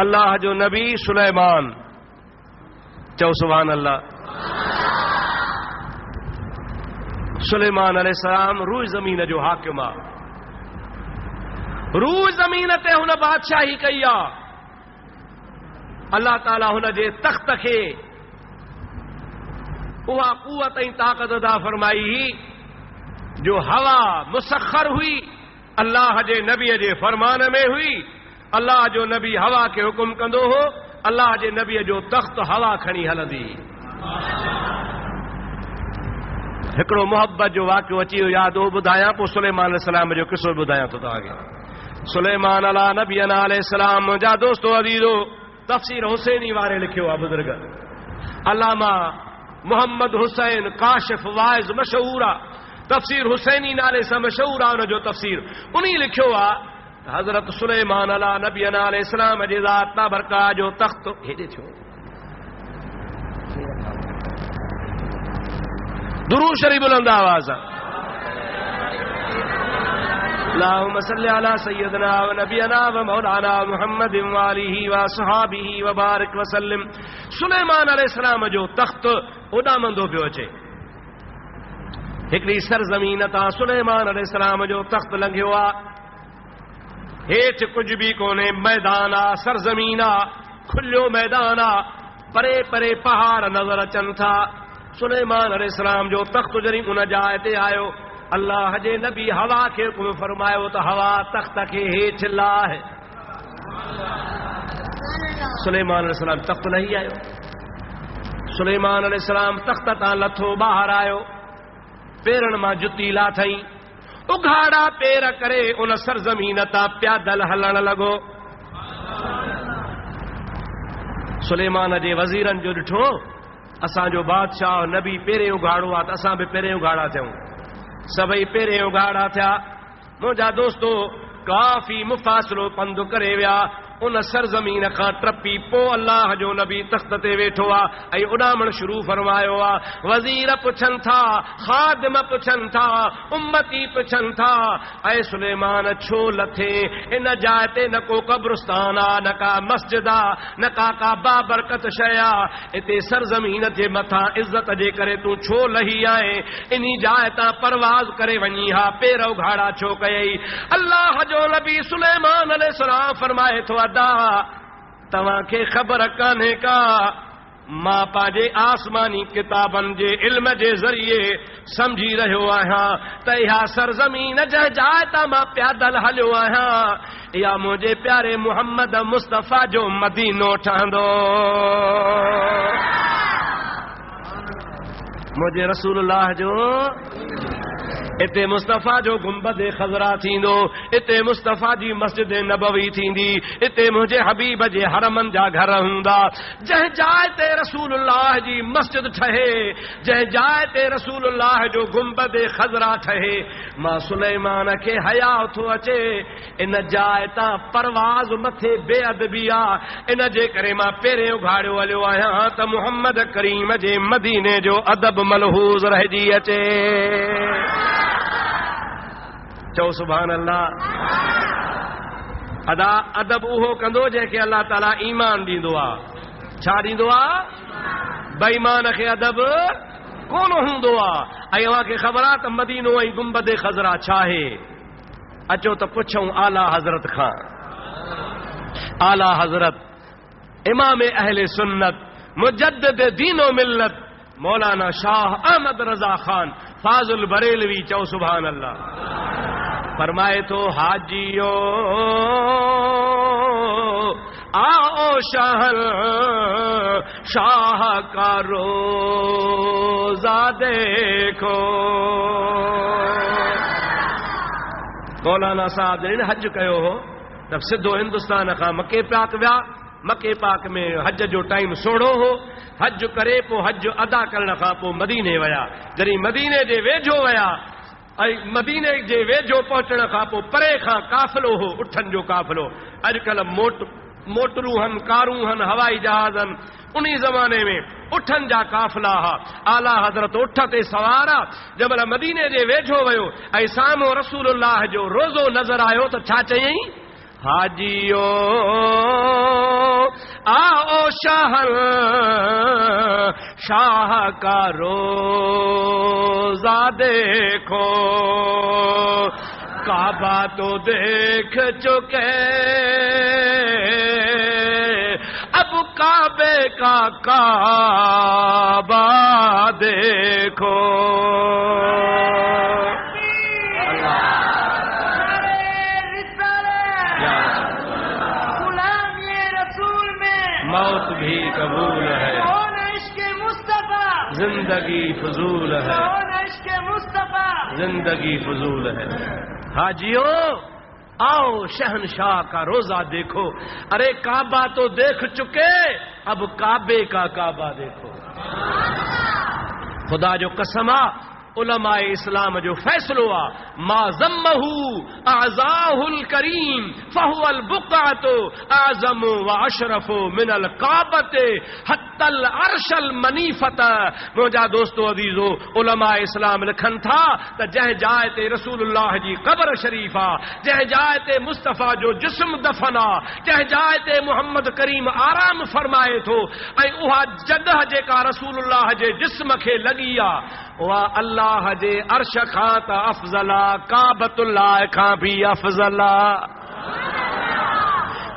अल्लाह जो नबी सुलेमान, चओ सुभान अल्लाह। सुलेमान अलैहिस्सलाम रूह ज़मीन जो हाकिम आहे। रूह ज़मीन ते हुन बादशाही कई आहे। अल्लाह ताला हुन जे तख्त खे उहा कुवत ऐं ताक़त अदा फरमाई ही जो हवा मुसखर हुई, अल्लाह जे नबीअ जे फरमान में हुई। अल्लाह जो नबी हवा खे हुकुम कंदो हो, अल्लाह जे नबीअ जो तख्त हवा खणी हलंदी। हिकिड़ो मोहब्बत जो वाक़ियो अची वियो यादि, उहो ॿुधायां, पोइ सुलेमान अलैहिस्सलाम जो किसो ॿुधायां थो तव्हांखे। सुलेमान अला नबीना अलैहिस्सलाम जा दोस्तो अज़ीज़ो, तफ़सीर हुसैनी वारे लिखियो आहे बुज़ुर्ग अल्लामा मोहम्मद हुसैन काशिफ वाइज़ मशहूर आहे, तफ़सीर हुसैनी नाले सां मशहूर आहे हुनजो तफ़सीर। उन लिखियो आहे हज़रत सुलेमान अला नबीना अलैहिस्सलाम जे ज़ात ताबरका जो तख्त हेॾे थियो। दुरूद शरीफ बुलंद आवाज़। अल्लाहुम्मा सल्लि अला सय्यदना व नबियना व मौलाना मुहम्मद व आलिहि व असहाबिहि व बारिक व सल्लिम। सुलेमान अलैहिस्सलाम जो तख्त उॾामंदो पियो अचे। हिकिड़ी सरज़मीन तां सुलेमान अलैहिस्सलाम जो तख्त लंघियो आहे। हेठि कुझु बि कोन्हे, मैदान आहे, सरज़मीन आहे, खुलियो मैदान आहे, परे परे पहाड़ नज़र अचनि था। सुलेमान अलैहिस्सलाम जो तख्त जॾहिं उन जाइ ते आयो, अल्लाह जे नबी हवा खे हुकुम फरमायो त हवा तख्त खे हेठि लाहे। सुलेमान अलैहिस्सलाम तख्त लही आयो। सुलेमान अलैहिस्सलाम तख्त तां लथो, ॿाहिरि आयो, पेरनि मां जुती लाथई, उघाड़ा पेर करे उन सरज़मीन तां प्यादल हलण लॻो। सुलेमान जे वज़ीरनि जो ॾिठो, असांजो बादशाह नबी पहिरें उघाड़ो आहे त असां बि पहिरें उघाड़ा थियूं। सभई पहिरें उघाड़ा थिया। मुंहिंजा दोस्तो काफ़ी मुफ़ासिलो पंधु करे विया। उन सरज़मीन खां टपी पोइ अल्लाह जो नबी तख्त ते वेठो आहे ऐं उॾामण शुरू फरमायो आहे। वज़ीर पुछनि था, ख़ादिम पुछनि था, उम्मती पुछनि था, ऐं सुलेमान छो लथे? इन जाइ ते न को क़ब्रिस्तान आहे, न का मस्जिद आहे, न का बाबरकत शइ आहे। हिते सरज़मीन जे मथां इज़त जे करे तूं छो लही आहीं? इन जाइ तां परवाज़ करे वञी हा, पेर उघाड़ा छो कयई? अल्लाह जो नबी सुलेमान अलैहिस्सलाम फरमाए थो, तव्हांखे ख़बर कान्हे का मां पंहिंजे आसमानी किताबनि जे इल्म जे ज़रिए समझी रहियो आहियां त इहा सरज़मीन जंहिं जाइ तां मां प्यादल हलियो आहियां, इहा मुंहिंजे प्यारे मुहम्मद मुस्तफ़ा जो मदीनो ठहंदो। मुंहिंजे रसूलुल्लाह जो इते मुस्तफ़ा जो गुंबद खज़रा थींदो, इते मुस्तफ़ा जी मस्जिद नबवी थींदी, इते मुंहिंजे हबीब जे हरमन जा घर हूंदा। जंहिं जाइ ते रसूलुल्लाह जी मस्जिद ठहे, जंहिं जाइ ते रसूलुल्लाह जो गुंबद खज़रा ठहे, मां सुलेमान खे हया थो अचे इन जाइ तां परवाज़ मथे बेअदबी आहे। इन जे करे मां पहिरियों उघाड़ियो हलियो आहियां त मुहम्मद करीम जे मदीने जो अदब मलहूज़ रहिजी अचे। चओ सुभान अल्लाह। अदब उहो कंदो जंहिंखे अल्लाह ताला ईमान ॾींदो आहे। छा ॾींदो आहे? बेईमान खे अदब कोन हूंदो आहे। ऐं अव्हांखे ख़बर आहे त मदीनो ऐं गुंबद खज़रा छा आहे? अचो त पुछूं आला हज़रत खां। आला हज़रत इमाम अहले सुन्नत मुजद्दिद दीनो मिल्लत मौलाना शाह अहमद रज़ा खान फाज़ुल बरेलवी, चओ सुभान अल्लाह, फरमाए तो हाजियो आओ शाहर शाह का रोज़ा देखो। मौलाना साहब जॾहिं हज कयो हो त सिधो हिंदुस्तान खां मके पाक विया। मके पाक में हज जो टाइम सोढ़ो हो। हज करे पोइ हज अदा करण खां पोइ मदीने विया। जॾहिं मदीने जे वेझो विया ऐं मदीने जे वेझो पहुचण खां पोइ परे खां काफ़िलो हो, उठनि जो काफ़िलो। अॼुकल्ह मोटरूं हन, कारूं हन, हवाई जहाज़ हन। उन ज़माने में उठनि जा काफ़िला हा। आला हज़रत उठ ते सवार आहे। जंहिं मदीने जे वेझो वियो ऐं साम्हूं रसूलुल्लाह जो रोज़ो नज़र आयो त छा चयईं? हाजियो आओ शाहर शाह का रोज़ा देखो। काबा तो देख चुके अब काबे का काबा देखो। मौत भी कबूल है, जिंदगी फजूल है, जिंदगी फजूल है। हाजियो आओ शहनशाह का रोजा देखो। अरे काबा तो देख चुके, अब काबे का काबा देखो। खुदा जो कसमा उलमाए इस्लाम जो फैसलो आ, मा ज़म्महू आज़ाहुल करीम फहुवल बुक़अतु आज़मु व अशरफु मिनल काबते हत्तल अर्शल मनीफत। मुंहिंजा दोस्तो अज़ीज़ो, उलमाए इस्लाम लिखनि था त जंहिं जाइ ते रसूलुल्लाह जी क़ब्र शरीफ़ आ, जंहिं जाइ ते मुस्तफ़ा जो जिस्म दफ़न आ, जंहिं जाइ ते मुहम्मद करीम आराम फरमाए थो, ऐं उहा जगह जेका रसूलुल्लाह जे जिस्म खे लॻी आ, उहा अल्लाह जे अर्श खां त अफ़ज़ला, काबतुल्लाह खां भी अफ़ज़ला,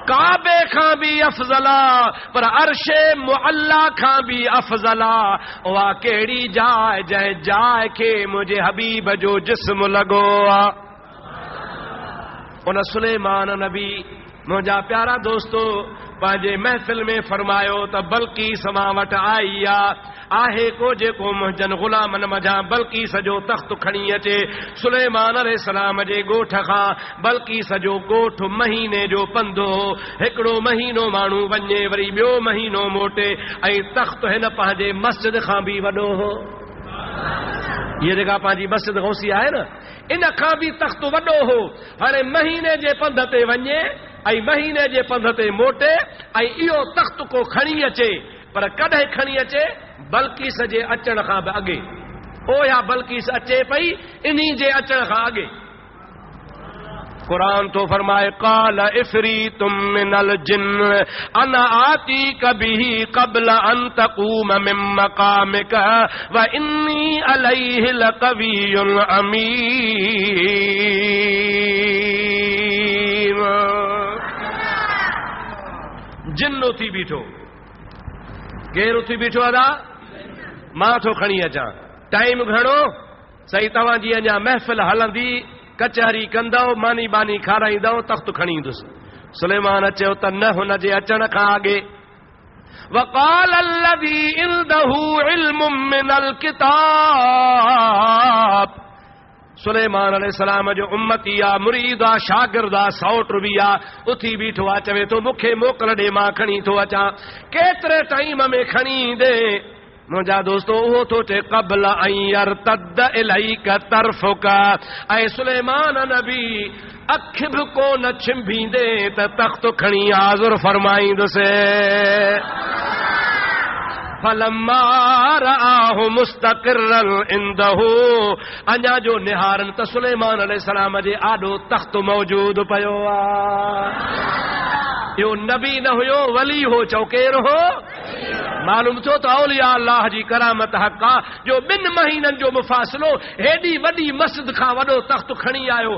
काबे खां भी अफ़ज़ला, पर अर्शे मुअल्ला खां भी अफ़ज़ला। उहा कहिड़ी जाइ जंहिं जाइ खे मुंहिंजे हबीब जो जिस्म लॻो आहे। उन सुलेमान नबी मुंहिंजा प्यारा दोस्तो पंहिंजे महफ़िल में फरमायो त बल्कि मां वटि आई आहे को जेको मुंहिंजनि ग़ुलामनि मझां बल्कि सॼो तख़्त खणी अचे। सुलेमान अलैहिस्सलाम जे ॻोठ खां बल्कि सॼो ॻोठ महीने जो पंधु हो। हिकिड़ो महीनो माण्हू वञे, वरी ॿियो महीनो मोटे, ऐं तख़्त हिन पंहिंजे मस्जिद खां बि वॾो हो। हीअ जेका पंहिंजी मस्जिद गौसी आहे न, इन खां बि तख़्त वॾो हो। हाणे महीने जे पंध ते वञे ऐं महीने जे पंध ते मोटे, ऐं इहो तख़्त को खणी अचे, पर कॾहिं खणी अचे? बल्किस जे अचण खां बि अॻे। पोयां बल्किस अचे पई, इन्ही जे अचण खां अॻे। कुरान तो फरमाए काल इफरीतुम मिनल जिन्न अना आतीक बिही क़ब्ल अन तक़ूम मिन मक़ामिक व इन्नी अलैहि लक़वियुन अमीन। जिन्न उथी बीठो। केरु उथी बीठो? अदा मां थो खणी अचां। टाइम घणो? सही तव्हांजी अञा महफ़िल हलंदी, कचहरी कंदव, मानी बानी खाराईंदव, तख़्त खणी ईंदुसि। सुलेमान चयो त न, हुन जे अचण खां अॻे। वक़ाल अल्लज़ी इंदहू इल्मुम मिनल किताब। सुलेमान अलैहिस्सलाम जो उम्मती आ, मुरीद आ, शागिर्द आ, सौट बि आ, उथी बीठो आ, चवे तो मूंखे मोकल ॾे, मां खणी थो अचां। केतिरे टाइम में खणी ईंदे मुंहिंजा दोस्तो उहो थो चे क़ब्ल अन यरतद इलैक तरफुक। ऐं सुलेमान नबी अख बि कोन छिंभींदे त तख्त खणी हाज़ुर फरमाईंदुसि। फलम्मा रआहु मुस्तक़िर्रन इंदहु, अञा जो निहारन त सुलेमान अलैहिस्सलाम जे आॾो तख्त मौजूद पियो आहे। इहो नबी न हुयो, वली हो। चओ केरु हो? मालूम थियो त औलिया अल्लाह जी करामत हक़ आहे जो 2 महीननि जो मुफ़ासिलो हेॾी वॾी मस्जिद खां वॾो तख्त खणी आयो।